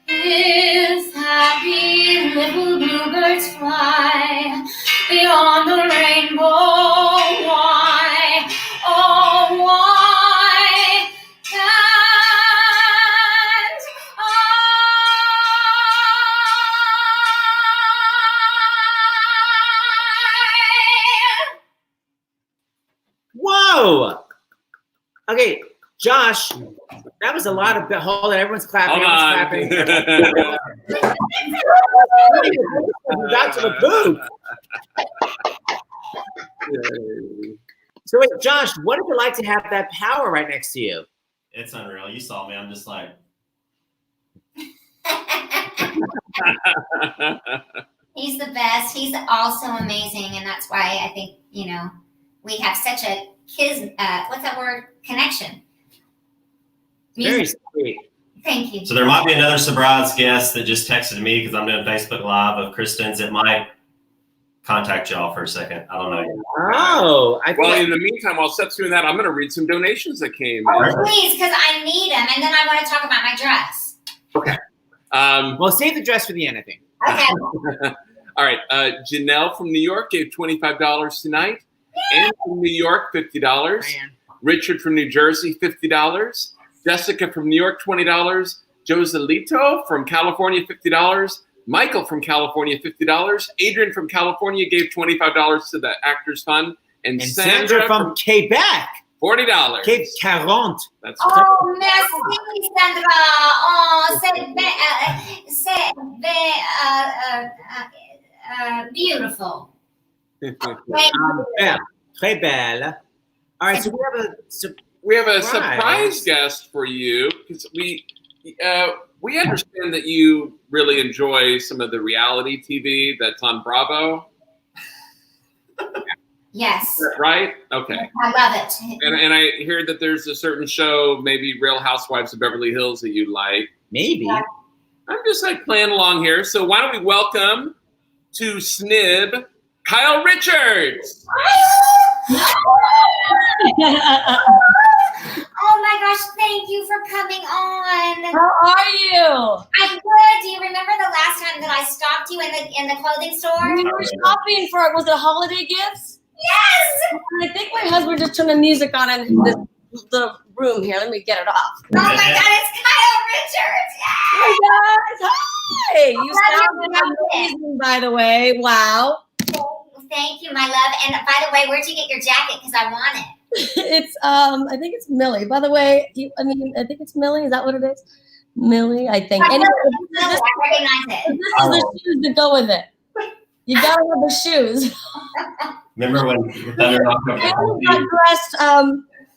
If happy little bluebirds fly beyond the rainbow, why, oh why can't I? Whoa. Okay, Josh, that was a lot of hold on, everyone's clapping. Hold on. Everyone's clapping. We got to the booth. So wait, Josh, what is it like to have that power right next to you? It's unreal. You saw me. I'm just like, He's the best. He's also amazing, and that's why I think, you know, we have such a what's that word? Connection. Very sweet. Thank you. so there might be another surprise guest that just texted me because I'm doing Facebook Live of Kristen's. It might contact y'all for a second. I don't know yet. Oh, Well, in the meantime, while Seth's doing that, I'm going to read some donations that came Oh, in. please, because I need them, and then I want to talk about my dress. Okay. well, save the dress for the end, I think. Okay. All right. Janelle from New York gave $25 tonight. Anne from New York, $50. Man. Richard from New Jersey, $50. Jessica from New York, $20. Joselito from California, $50. Michael from California, $50. Adrian from California gave $25 to the Actors Fund. And Sandra from Quebec. $40. Cape 40. That's Oh, merci, Sandra. Oh, c'est beautiful. Thank you. Belle. Très belle. All right, so we have a surprise guest for you because we understand that you really enjoy some of the reality TV that's on Bravo. Yes. Right? Okay. I love it. And I hear that there's a certain show, maybe Real Housewives of Beverly Hills, that you like. maybe. I'm just like playing along here. So why don't we welcome to SNIB, Kyle Richards. Oh my gosh, thank you for coming on. How are you? I'm good. Do you remember the last time that I stopped you in the clothing store? We were shopping for, was it holiday gifts? Yes! I think my husband just turned the music on in the room here. Let me get it off. Oh my God, it's Kyle Richards! Hey guys, hi! You sound amazing, by the way. Wow. Thank you, my love. And by the way, where'd you get your jacket? Because I want it. It's I think it's Millie. By the way, I think it's Millie. Is that what it is? Millie, I think. Anyway, I recognize it. this is the shoes that go with it. You gotta have the shoes. Remember when Thunder knocked over I the only got dressed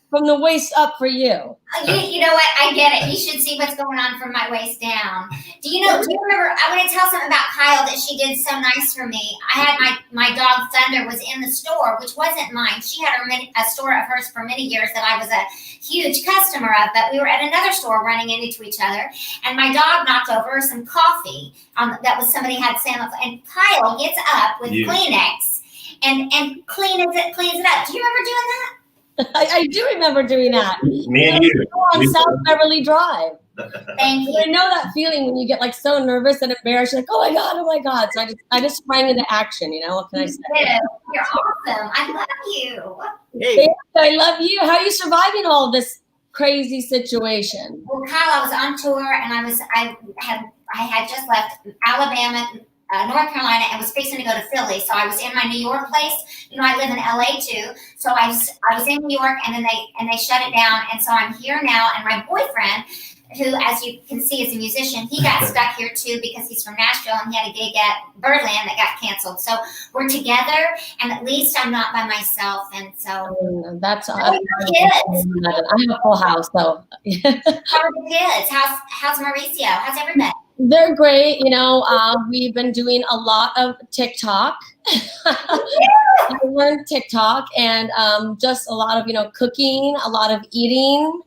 from the waist up for you. You know what? I get it. You should see what's going on from my waist down. Do you remember? I want to tell something about Kyle that she did so nice for me. I had my dog Thunder was in the store, which wasn't mine. She had a store of hers for many years that I was a huge customer of, but we were at another store running into each other, and my dog knocked over some coffee that was somebody had sandwich, and Kyle gets up with Kleenex and cleans it up. Do you remember doing that? I do remember doing that. Me and you. On South Beverly Drive. Thank you. I know that feeling when you get like so nervous and embarrassed. You're like, oh my God. So I just sprang into action. What can I say? You're awesome. I love you. Hey. I love you. How are you surviving all this crazy situation? Well, Kyle, I was on tour, and I had just left Alabama, North Carolina, and was fixing to go to Philly. So I was in my New York place. I live in LA too. So I was in New York, and then they shut it down. And so I'm here now. And my boyfriend, who, as you can see, is a musician, he got stuck here too because he's from Nashville, and he had a gig at Birdland that got canceled. So we're together, and at least I'm not by myself. And so that's how are your kids? I have a full house, so. How are the kids? How's Mauricio? How's everybody? They're great. We've been doing a lot of TikTok. I learned TikTok and just a lot of, cooking, a lot of eating.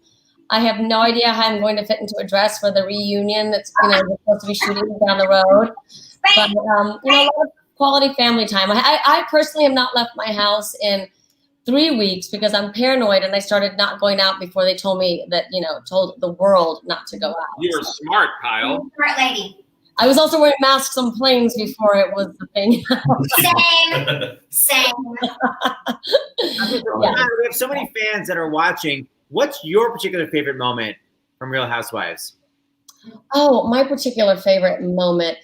I have no idea how I'm going to fit into a dress for the reunion that's, we're supposed to be shooting down the road. But, a lot of quality family time. I personally have not left my house in 3 weeks because I'm paranoid, and I started not going out before they told me that, told the world not to go out. You're smart, Kyle. Smart lady. I was also wearing masks on planes before it was the thing. Same. We have so many fans that are watching. What's your particular favorite moment from Real Housewives? Oh, my particular favorite moment.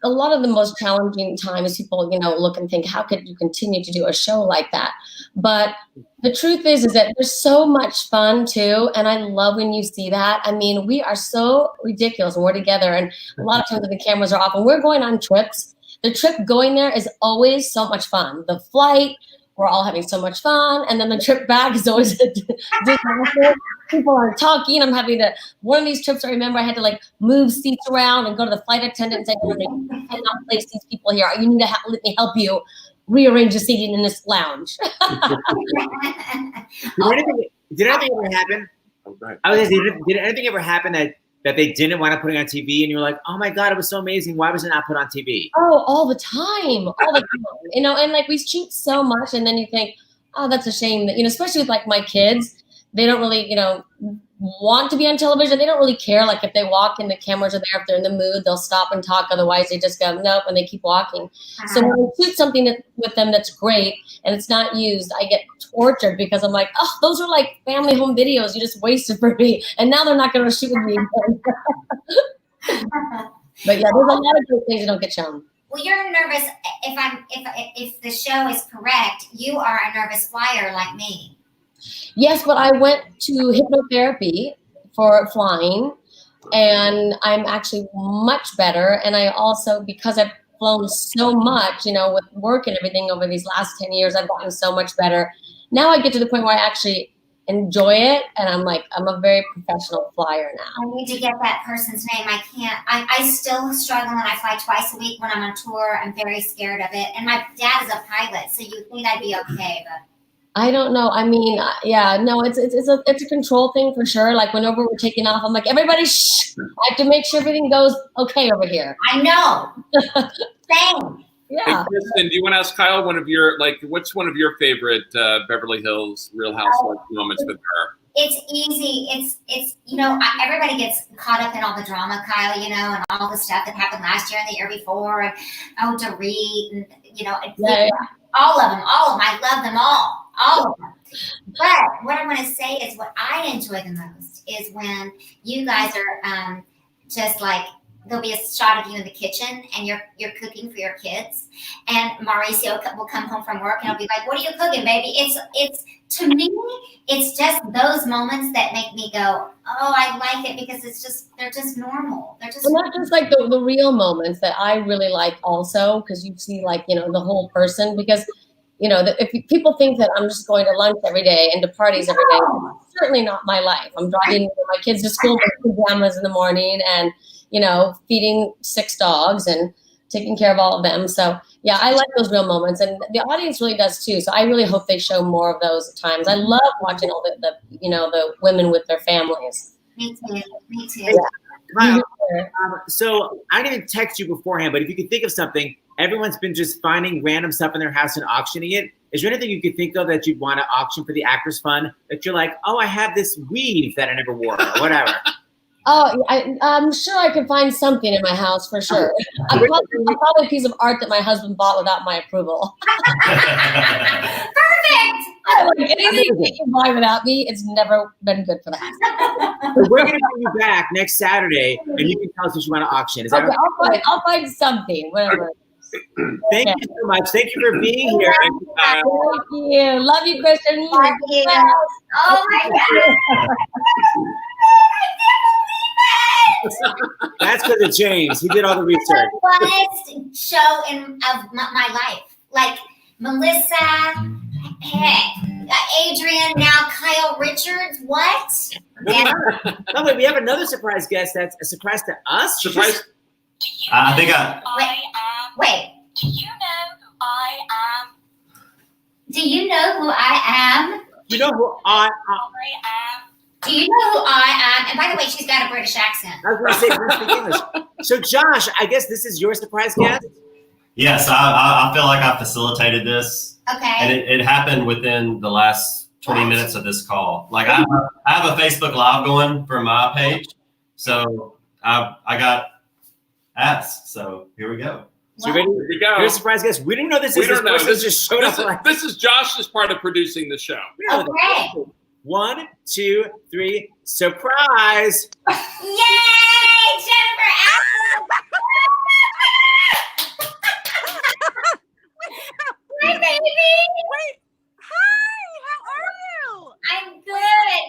A lot of the most challenging times people, look and think, how could you continue to do a show like that? But the truth is that there's so much fun too. And I love when you see that. We are so ridiculous when we're together. And a lot of times when the cameras are off and we're going on trips, the trip going there is always so much fun. The flight, we're all having so much fun. And then the trip back is always a disaster. People are talking. I'm having one of these trips, I remember I had to move seats around and go to the flight attendant and say, I cannot place these people here. You need to let me help you rearrange the seating in this lounge. Did anything ever happen? Did anything ever happen that they didn't want to put it on TV and you were like, oh my God, it was so amazing. Why was it not put on TV? Oh, all the time. And we shoot so much, and then you think, oh, that's a shame that, especially with my kids, they don't really, want to be on television. They don't really care. If they walk and the cameras are there, if they're in the mood, they'll stop and talk. Otherwise, they just go, nope, and they keep walking. So when I shoot something with them that's great and it's not used, I get tortured because I'm like, oh, those are family home videos. You just wasted for me. And now they're not going to shoot with me again. But yeah, there's a lot of good things that don't get shown. Well, you're nervous. If the show is correct, you are a nervous flyer like me. Yes, but I went to hypnotherapy for flying, and I'm actually much better. And I also, because I've flown so much, with work and everything over these last 10 years, I've gotten so much better. Now I get to the point where I actually enjoy it, and I'm a very professional flyer now. I need to get that person's name. I can't. I still struggle, and I fly twice a week when I'm on tour. I'm very scared of it. And my dad is a pilot, so you'd think I'd be okay, but. I don't know. It's a control thing for sure. Whenever we're taking off, I'm like, everybody, shh. I have to make sure everything goes okay over here. I know. Same. Yeah. Hey, Kristen, do you want to ask Kyle what's one of your favorite Beverly Hills Real Housewives moments with her? It's easy. It's everybody gets caught up in all the drama, Kyle, and all the stuff that happened last year and the year before, and Dorit, and all of them. I love them all of them. But what I want to say is what I enjoy the most is when you guys are just there'll be a shot of you in the kitchen and you're cooking for your kids, and Mauricio will come home from work and he'll be like, "What are you cooking, baby?" It's to me, it's just those moments that make me go, "Oh, I like it," because they're just normal. They're just not just the real moments that I really like also, because you see the whole person, because if people think that I'm just going to lunch every day and to parties every day, it's certainly not my life. I'm driving my kids to school with pajamas in the morning and, feeding 6 dogs and taking care of all of them. So yeah, I like those real moments, and the audience really does too. So I really hope they show more of those at times. I love watching all the women with their families. Me too. Yeah. So I didn't even text you beforehand, but if you could think of something, everyone's been just finding random stuff in their house and auctioning it. Is there anything you could think of that you'd want to auction for the Actors Fund that you're like, oh, I have this weave that I never wore or whatever? Oh, I'm sure I could find something in my house for sure. Probably a piece of art that my husband bought without my approval. Perfect. Anything you can buy without me, it's never been good for the house. So we're going to bring you back next Saturday, and you can tell us what you want to auction. Is that okay? I'll find something, whatever. Thank you so much. Thank you for being here. Thank you. Love you, Kristen. Love you. Oh my God. That's because of James. He did all the research. The funnest show of my life. Like Melissa, Adrian, now Kyle Richards. What? No, wait, we have another surprise guest that's a surprise to us. Surprise. I think Wait. Do you know who I am? Do you know who I am? You know who I am? Do you know who I am? And by the way, she's got a British accent. I was going to say, we speak English. So, Josh, I guess this is your surprise guest? Yes, I feel like I facilitated this. Okay. And it happened within the last 20 minutes of this call. Like I have a Facebook Live going from my page. So I got asked. So here we go. So ready? Here we go. Here's a surprise guest. We didn't know this is this person just showed up. This is Josh's part of producing the show. Okay. 1, 2, 3, surprise! Yay, Jennifer Aniston! Hi, baby. Wait, hi, how are you? I'm good.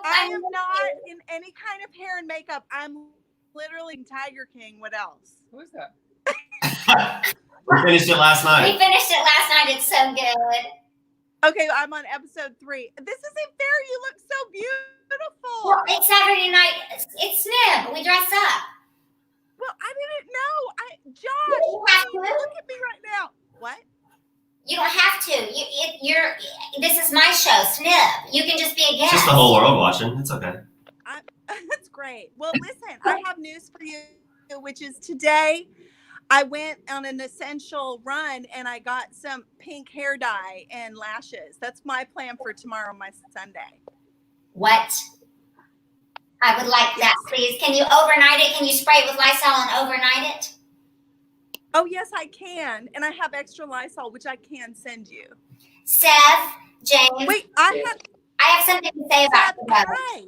I am not in any kind of hair and makeup. I'm literally Tiger King. What else? Who is that? We finished it last night. We finished it last night. It's so good. Okay, I'm on episode 3. This isn't fair. You look so beautiful. Well, it's Saturday night. It's SNIB. We dress up. Well, I didn't know. Josh, You have to. look at me right now. What? You don't have to. You're. This is my show, SNIB. You can just be a guest. Just the whole world watching. It's okay. That's great. Well, listen, I have news for you, which is today I went on an essential run and I got some pink hair dye and lashes. That's my plan for tomorrow, my Sunday. What? I would like that, please. Can you overnight it? Can you spray it with Lysol and overnight it? Oh, yes, I can. And I have extra Lysol, which I can send you. Seth, James. Wait, I have something to say about Seth, that. hi.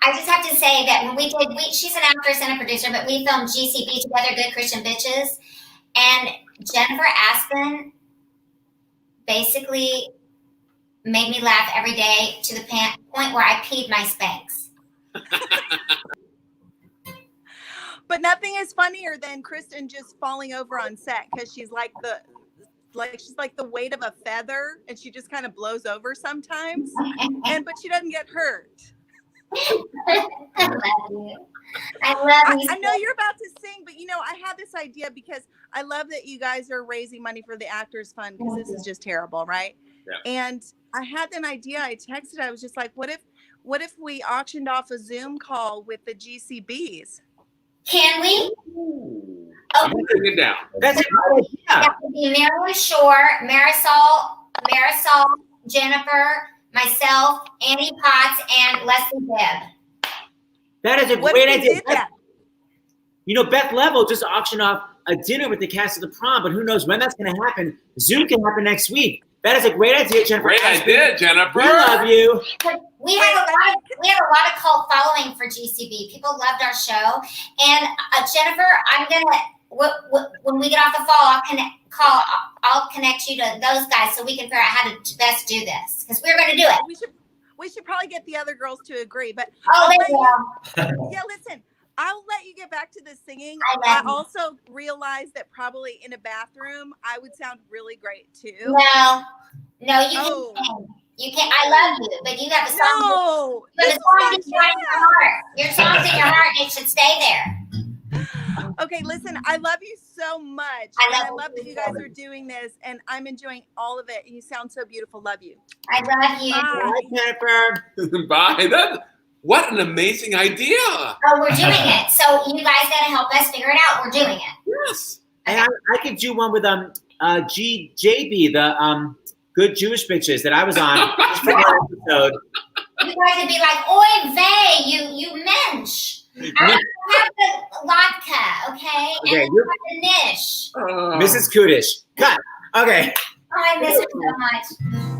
I just have to say that when she's an actress and a producer, but we filmed GCB together, Good Christian Bitches. And Jennifer Aniston basically made me laugh every day to the point where I peed my Spanx. But nothing is funnier than Kristen just falling over on set because she's like the weight of a feather and she just kind of blows over sometimes. But she doesn't get hurt. I love you. I love you. I know you're about to sing, but I had this idea because I love that you guys are raising money for the Actors Fund because this is just terrible, right? Yeah. And I had an idea. I texted. I was just like, what if we auctioned off a Zoom call with the GCBs? Can we? I'm putting it down. That's a good idea. That would be Marilyn Shore, Marisol, Jennifer, myself, Annie Potts, and Leslie Bibb. That is a What great if we idea. did that? Beth Level just auctioned off a dinner with the cast of the prom, but who knows when that's going to happen. Zoom can happen next week. That is a great idea, Jennifer. Great idea, Jennifer. We love you. We have a lot of cult following for GCB. People loved our show. And Jennifer, I'm gonna when we get off the phone, I'll connect you to those guys so we can figure out how to best do this because we're gonna do it. We should probably get the other girls to agree. But Oh, they will. yeah, listen. I'll let you get back to the singing. I I love also realized that probably in a bathroom, I would sound really great too. No, you can Oh. sing. You can. I love you, but you have a song. No, You this have is a my song in your heart. Your song's in your heart, and it should stay there. Okay, listen, I love you so much. I And love I love that you guys are doing this, and I'm enjoying all of it. And you sound so beautiful. Love you. I love you. Bye. Jennifer. Bye. What an amazing idea. Oh, we're doing it. So you guys gotta help us figure it out. We're doing it. Yes. And I could do one with JB, the Good Jewish Bitches that I was on just for one episode. You guys would be like, "Oy vey, you mensch." I have the vodka, okay? Okay, And the niche. Mrs. Kudish. Cut. Okay. Oh, I miss her so much.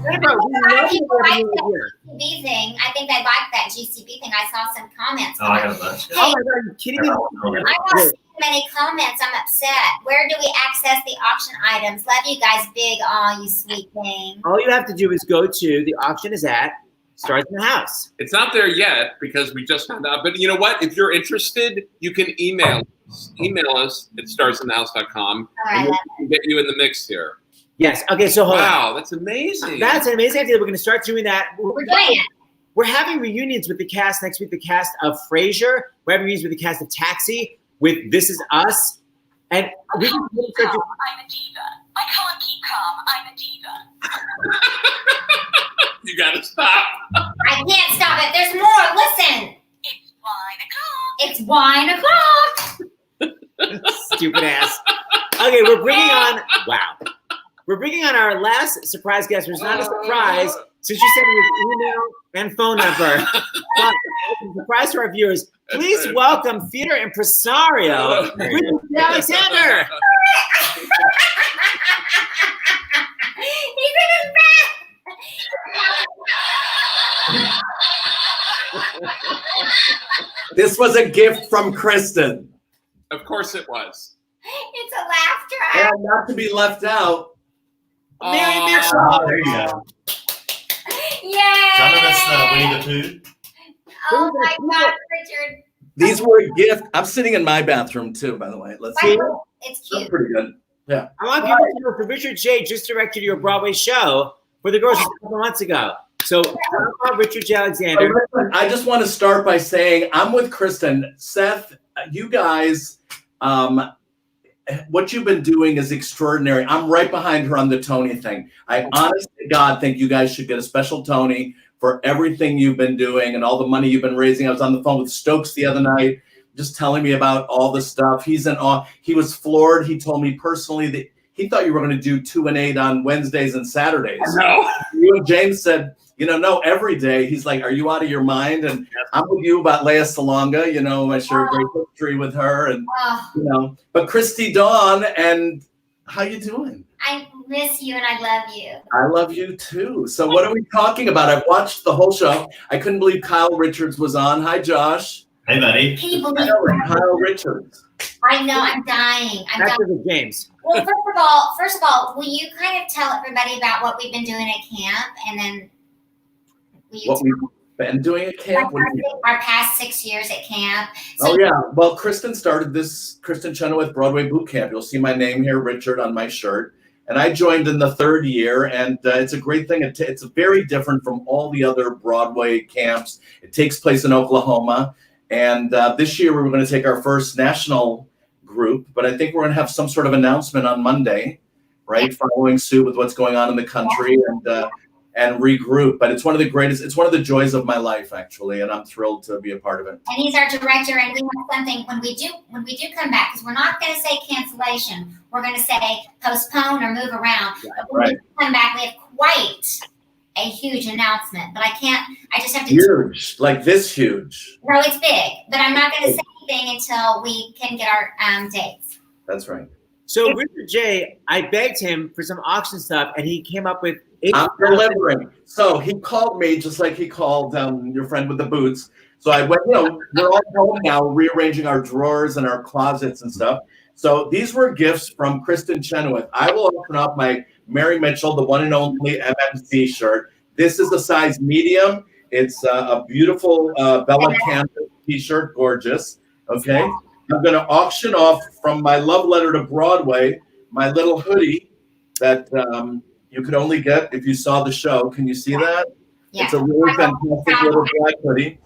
Jennifer, we love you People like having you the here. GCB thing. I think they like that GCB thing. I saw some comments. Oh, I got a bunch. Oh my God, are you kidding me? I don't see many comments. I'm upset. Where do we access the auction items? Love you guys big. Oh, you sweet thing. All you have to do is go to the auction is at Stars in the House. It's not there yet because we just found out. But you know what? If you're interested, you can email us. Email us at starsinthehouse.com. All right, And we can get you in the mix here. Yes. Okay, so hold on. Wow, that's amazing. That's an amazing idea. We're going to start doing that. we're doing it. We're having reunions with the cast next week. The cast of Frasier. We're having reunions with the cast of Taxi. With This Is Us. And we can really start doing. I'm a diva. I can't keep calm. I'm a diva. You got to stop. I can't stop it. There's more. Listen. It's 1 o'clock. It's 1 o'clock. Stupid ass. Okay, we're bringing on. Wow. We're bringing on our last surprise guest, which is not a surprise, since you sent me his email and phone number. But it's a surprise to our viewers. Please welcome theater impresario, Kristin Alexander. He's in his bed. This was a gift from Kristen. Of course it was. It's a laugh track. And not to be left out, Mary Mitchell. Oh, there you go. Yay! Jonathan, that's Winnie the Pooh. Oh my God, Richard. these were a gift. I'm sitting in my bathroom too, by the way. Let's see. It's That's cute. pretty good. Yeah. I want people to know that Richard J. just directed your Broadway show for the girls a couple months ago. So, Richard J. Alexander. I just want to start by saying I'm with Kristen. Seth, you guys, what you've been doing is extraordinary. I'm right behind her on the Tony thing. I honest to God think you guys should get a special Tony for everything you've been doing and all the money you've been raising. I was on the phone with Stokes the other night, just telling me about all the stuff. He's in awe. He was floored. He told me personally that he thought you were going to do 2 and 8 on Wednesdays and Saturdays. No. You and James said, no, every day. He's like, are you out of your mind? And I'm with you about Lea Salonga. I share a great history with her. And, but Christy Dawn, and how you doing? I miss you and I love you. I love you too. So what are we talking about? I've watched the whole show. I couldn't believe Kyle Richards was on. Hi, Josh. Hey, buddy. Can you believe Kyle Richards. I know, I'm dying. I'm That's dying. with James. Well, first of all, will you kind of tell everybody about what we've been doing at camp, and then will you What we've been doing at camp? our past 6 years at camp? Oh, yeah. Well, Kristen started this Kristin Chenoweth Broadway bootcamp. You'll see my name here, Richard, on my shirt. And I joined in the 3rd year, and it's a great thing. It's very different from all the other Broadway camps. It takes place in Oklahoma. And this year, we were going to take our first national group, but I think we're going to have some sort of announcement on Monday, right? Following suit with what's going on in the country and regroup. But it's one of the joys of my life, actually, and I'm thrilled to be a part of it. And he's our director, and we have something when we do come back, because we're not going to say cancellation. We're going to say postpone or move around. Yeah, but when right. we come back, we have quite a huge announcement. But I just have to. Huge, like this huge. No, it's big, but I'm not going to say anything until we can get our dates. That's right. So Richard J., I begged him for some auction stuff, and he came up with I'm delivering. So he called me just like he called your friend with the boots. So I went, we're all home now, rearranging our drawers and our closets and stuff. So these were gifts from Kristin Chenoweth. I will open up my Mary Mitchell, the one and only MMC shirt. This is a size medium. It's a beautiful Bella Canvas t-shirt, gorgeous. Okay. I'm going to auction off from my love letter to Broadway, my little hoodie that you could only get if you saw the show. Can you see that? Yeah. It's a really fantastic little black hoodie.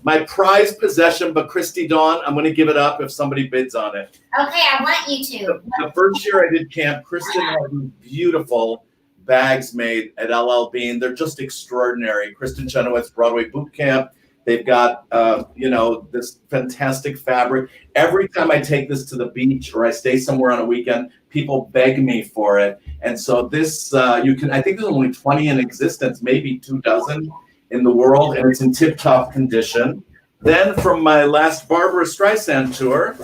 My prized possession, but Christy Dawn, I'm going to give it up if somebody bids on it. Okay, I want you to. The first year I did camp, Kristen had these beautiful bags made at LL Bean. They're just extraordinary. Kristin Chenoweth's Broadway bootcamp. They've got, this fantastic fabric. Every time I take this to the beach or I stay somewhere on a weekend, people beg me for it. And so this, I think there's only 20 in existence, maybe 24 in the world, and it's in tip-top condition. Then from my last Barbara Streisand tour,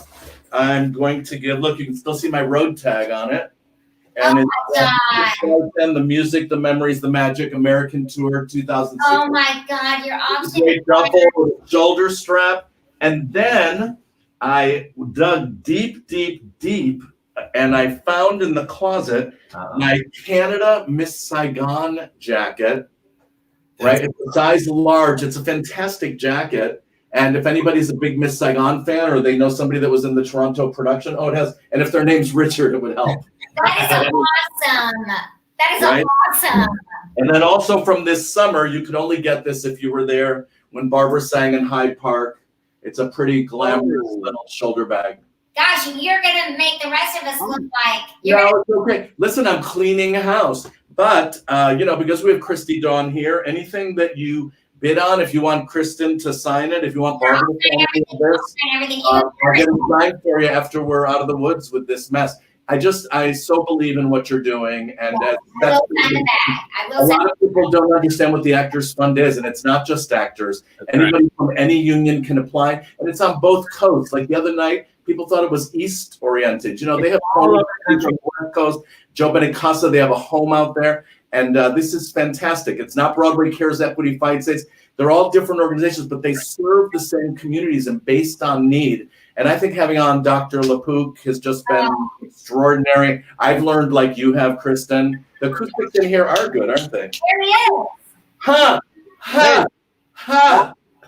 I'm going to give, look, you can still see my road tag on it. And it's the music, the memories, the magic, American Tour 2006. Oh my God, you're awesome. Great duffel with a shoulder strap. And then I dug deep, and I found in the closet my Canada Miss Saigon jacket. Right, it's a size large. It's a fantastic jacket. And if anybody's a big Miss Saigon fan or they know somebody that was in the Toronto production, it has. And if their name's Richard, it would help. That is awesome. That is awesome. And then also from this summer, you could only get this if you were there when Barbara sang in Hyde Park. It's a pretty glamorous little shoulder bag. Gosh, you're gonna make the rest of us look like it's okay. Listen, I'm cleaning house. But, because we have Christy Dawn here, anything that you bid on, if you want Kristen to sign it, if you want Barbara to sign this, I'll get it signed for you after we're out of the woods with this mess. I so believe in what you're doing. And that's a lot of people don't understand what the Actors Fund is. And it's not just actors. Anybody from any union can apply. And it's on both coasts. Like the other night, people thought it was East oriented. They have all over the West Coast. Joe Benincasa, they have a home out there. And this is fantastic. It's not Broadway Cares Equity Fight States. They're all different organizations, but they serve the same communities and based on need. And I think having on Dr. LaPook has just been extraordinary. I've learned, like you have, Kristen, the acoustics in here are good, aren't they? There he is. Ha!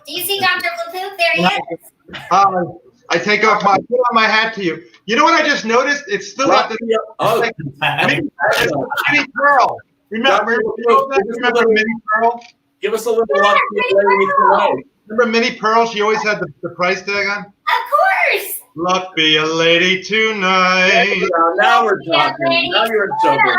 Do you see Dr. LaPook? There he is. I put on my hat to you. You know what I just noticed? It's still at the Mini Pearl. Remember Mini Pearl? Give us a little walk. Remember Mini Pearl? She always had the price tag on. Of course. Luck be a lady tonight. Now we're talking. Now you're in trouble.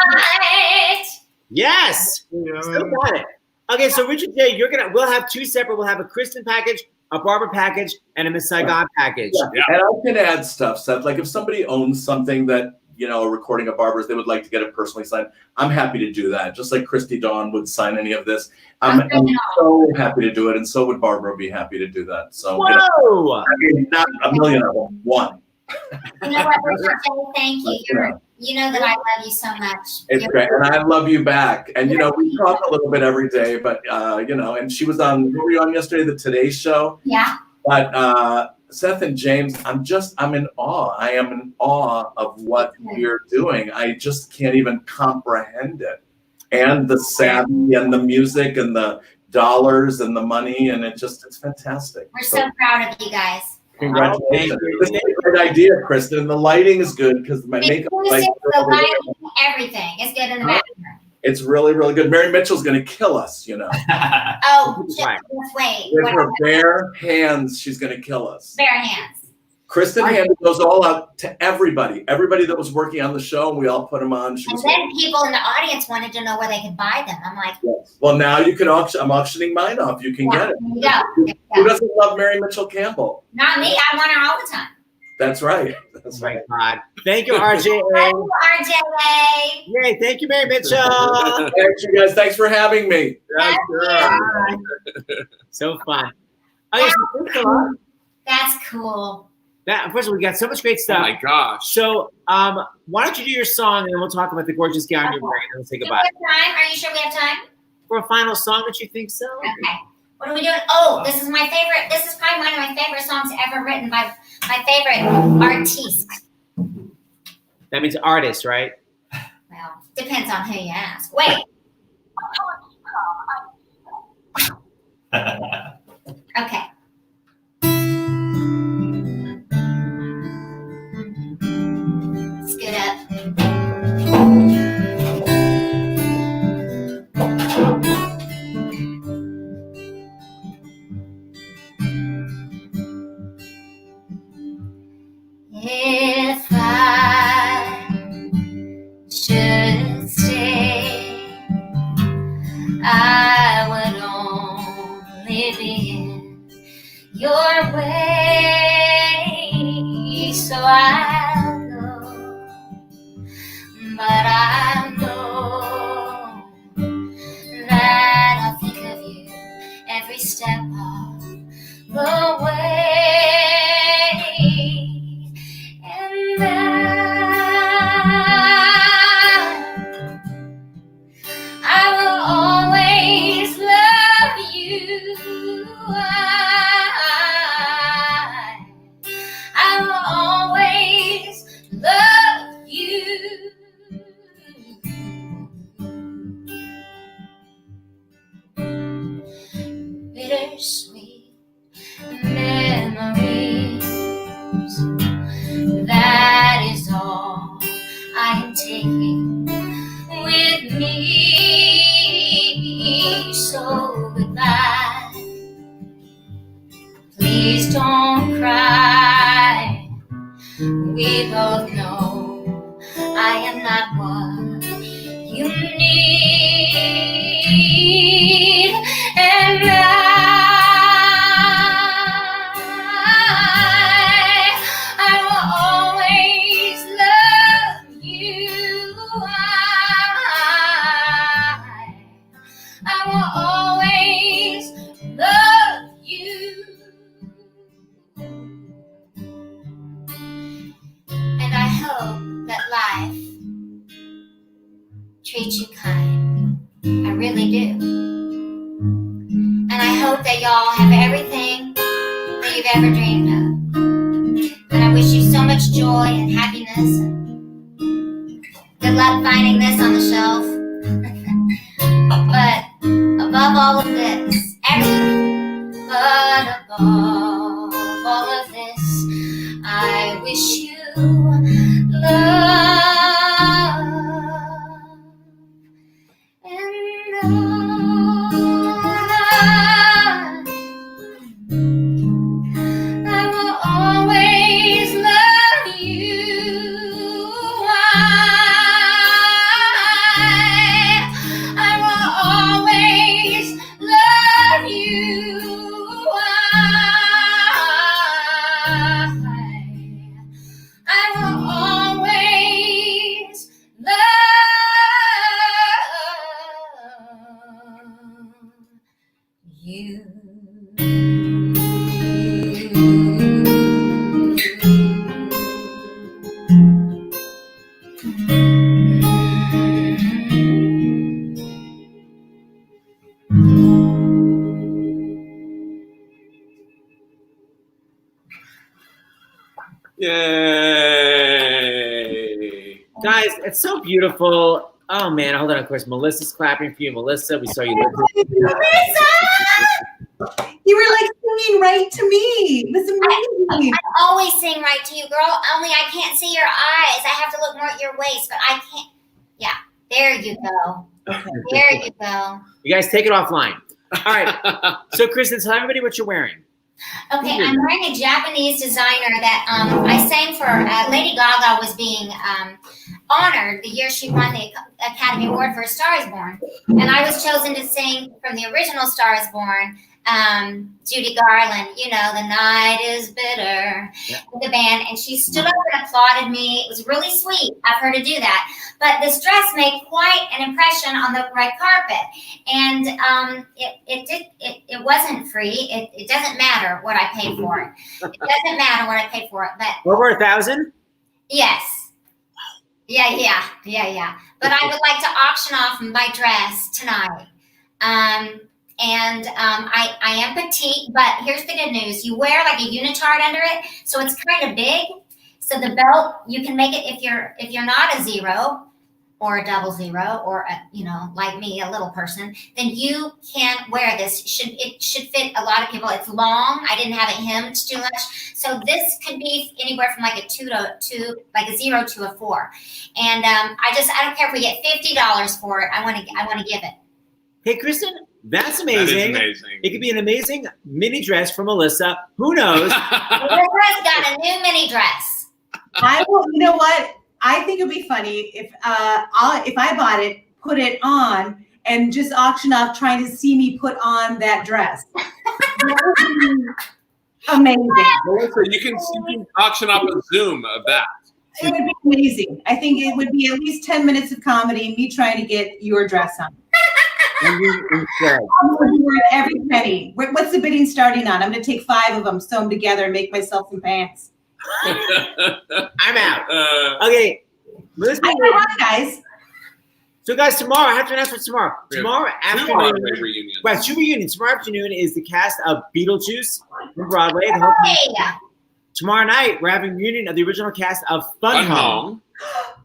Yes. Still got it. Okay, so Richard J, we'll have two separate. We'll have a Kristen package, a Barbara package, and a Miss Saigon package. Yeah. And I can add stuff, Seth. Like if somebody owns something that, a recording of Barbara's, they would like to get it personally signed. I'm happy to do that. Just like Christy Dawn would sign any of this. I'm so happy to do it. And so would Barbara be happy to do that. So not a million of them, one. You know what, Richard J, thank you. You know that I love you so much. It's great. And I love you back. And, we talk a little bit every day, but, and she was on, who were you on yesterday? The Today Show. Yeah. But Seth and James, I'm in awe. I am in awe of what you're doing. I just can't even comprehend it. And the savvy and the music and the dollars and the money. And it's fantastic. We're so proud of you guys. Congratulations. This is a great idea, Kristen. The lighting is good because my makeup light. The lighting, everything is good in the bathroom. It's really, really good. Mary Mitchell's going to kill us, Oh, just wait. With her bare hands, she's going to kill us. Bare hands. Kristen handed those all out to everybody that was working on the show, and we all put them on. And then people in the audience wanted to know where they could buy them. I'm like, yes. Well, now you can auction. I'm auctioning mine off. You can get it. There you go. Who doesn't love Mary Mitchell Campbell? Not me. I want her all the time. That's right. That's right. God. Thank you, RJ. Thank you, RJ. Yay, thank you, Mary Mitchell. Thanks, you guys. Thanks for having me. So fun. Okay, so thanks a lot. That's cool. First of all, we got so much great stuff. Oh my gosh. So why don't you do your song and then we'll talk about the gorgeous gown you're wearing and we'll say goodbye. Do we have time? Are you sure we have time? For a final song that you think so? Okay. What are we doing? Oh, this is my favorite. This is probably one of my favorite songs ever written by my favorite artiste. That means artist, right? Well, depends on who you ask. Wait. Okay. if I should stay, I would only be in your way. So I'll go, but I know that I'll think of you every step of the way. And I will always love you. I will always love you. Bittersweet memories, that is all I am taking with me. So goodbye, please don't cry. We both know I am not what you need. And I will always love you. I will always love you. And I hope that life treats you kind. I really do. And I hope that y'all have everything that you've ever dreamed of. And I wish you so much joy and happiness. And good luck finding this on the shelf. But above all of this, everything, but above all of this, I wish you love. And I will always love you. I will always love you. I will always love you. Yay! Guys, it's so beautiful. Oh man, hold on. Of course, Melissa's clapping for you. Melissa, we saw you. You were like singing right to me. It was amazing. I always sing right to you, girl. Only I can't see your eyes. I have to look more at your waist, but I can't. Yeah, there you go. There you go. You guys take it offline. All right. So, Kristen, tell everybody what you're wearing. Okay, I'm wearing a Japanese designer that I sang for. Lady Gaga was being honored the year she won the Academy Award for A Star Is Born. And I was chosen to sing from the original Star Is Born, Judy Garland, you know, The Night Is Bitter, with the band. And she stood up and applauded me. It was really sweet of her to do that. But this dress made quite an impression on the red carpet. And it wasn't free. It doesn't matter what I paid for it. It doesn't matter what I paid for it. But over $1,000? Yes. Yeah. But I would like to auction off my dress tonight. I am petite, but here's the good news. You wear like a unitard under it, so it's kind of big. So the belt, you can make it if you're not a zero or a double zero or like me, a little person, then you can wear this. It should fit a lot of people. It's long. I didn't have it hemmed too much. So this could be anywhere from like a 2 to 2, like a 0 to a 4. And I don't care if we get $50 for it. I want to give it. Hey, Kristen, that's amazing. That is amazing. It could be an amazing mini dress for Melissa. Who knows? Melissa's got a new mini dress. I will. You know what? I think it'd be funny if I bought it, put it on, and just auction off trying to see me put on that dress. That would be amazing. Melissa, you can auction off a Zoom of that. It would be amazing. I think it would be at least 10 minutes of comedy, me trying to get your dress on. I'm worth every penny. What's the bidding starting on? I'm going to take 5 of them, sew them together, and make myself some pants. I'm out. Okay. I know what, guys. So, guys, tomorrow, I have to announce what's tomorrow. Tomorrow afternoon, reunion. right, 2 reunions. Tomorrow afternoon is the cast of Beetlejuice from Broadway. The whole cast. Tomorrow night, we're having a reunion of the original cast of Fun Home.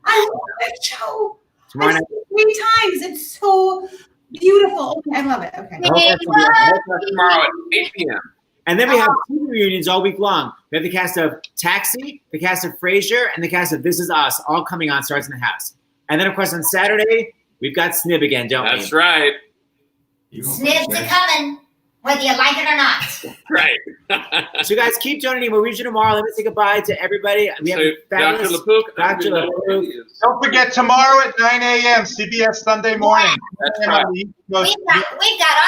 I love that show. Tomorrow night. 3 times. It's so beautiful. Okay, I love it. Okay. Tomorrow at 8 p.m. And then we have 2 reunions all week long. We have the cast of Taxi, the cast of Frasier, and the cast of This Is Us, all coming on Starts in the House. And then, of course, on Saturday, we've got SNIB again, don't we? That's right. SNIBs are coming, whether you like it or not. Right. So, guys, keep joining me. We'll read you tomorrow. Let me say goodbye to everybody. We have Dr. LaPook. Dr. LaPook. Don't forget, tomorrow at 9 a.m., CBS Sunday morning. That's right. We've got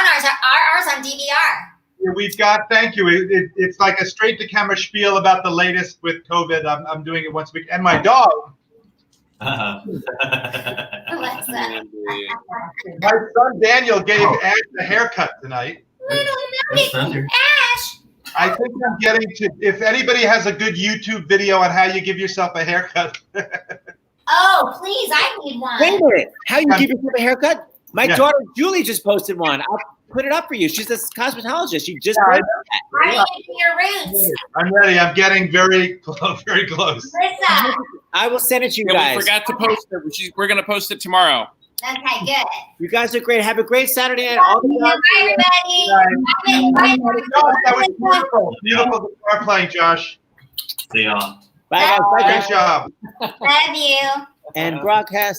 ours on DVR. We've got, thank you. It's like a straight to camera spiel about the latest with COVID. I'm doing it once a week. And my dog, What's that? my son Daniel gave Ash a haircut tonight. Little Mommy Ash. I think I'm getting to, if anybody has a good YouTube video on how you give yourself a haircut. Oh, please, I need one. Wait a minute. How you give yourself a haircut? My Yeah. daughter Julie just posted one. I'll put it up for you. She's a cosmetologist. She just Yeah, posted that. Are you into your roots? I'm ready. I'm getting very close. Very close. Lisa. I will send it to you Yeah, guys. we forgot to post it. We're going to post it tomorrow. Okay, good. You guys are great. Have a great Saturday night. All the Bye, everybody. Bye. Josh, that was beautiful. Beautiful guitar playing, Josh. See y'all. Bye, guys. Bye, Great guys. job. Love you. And broadcast.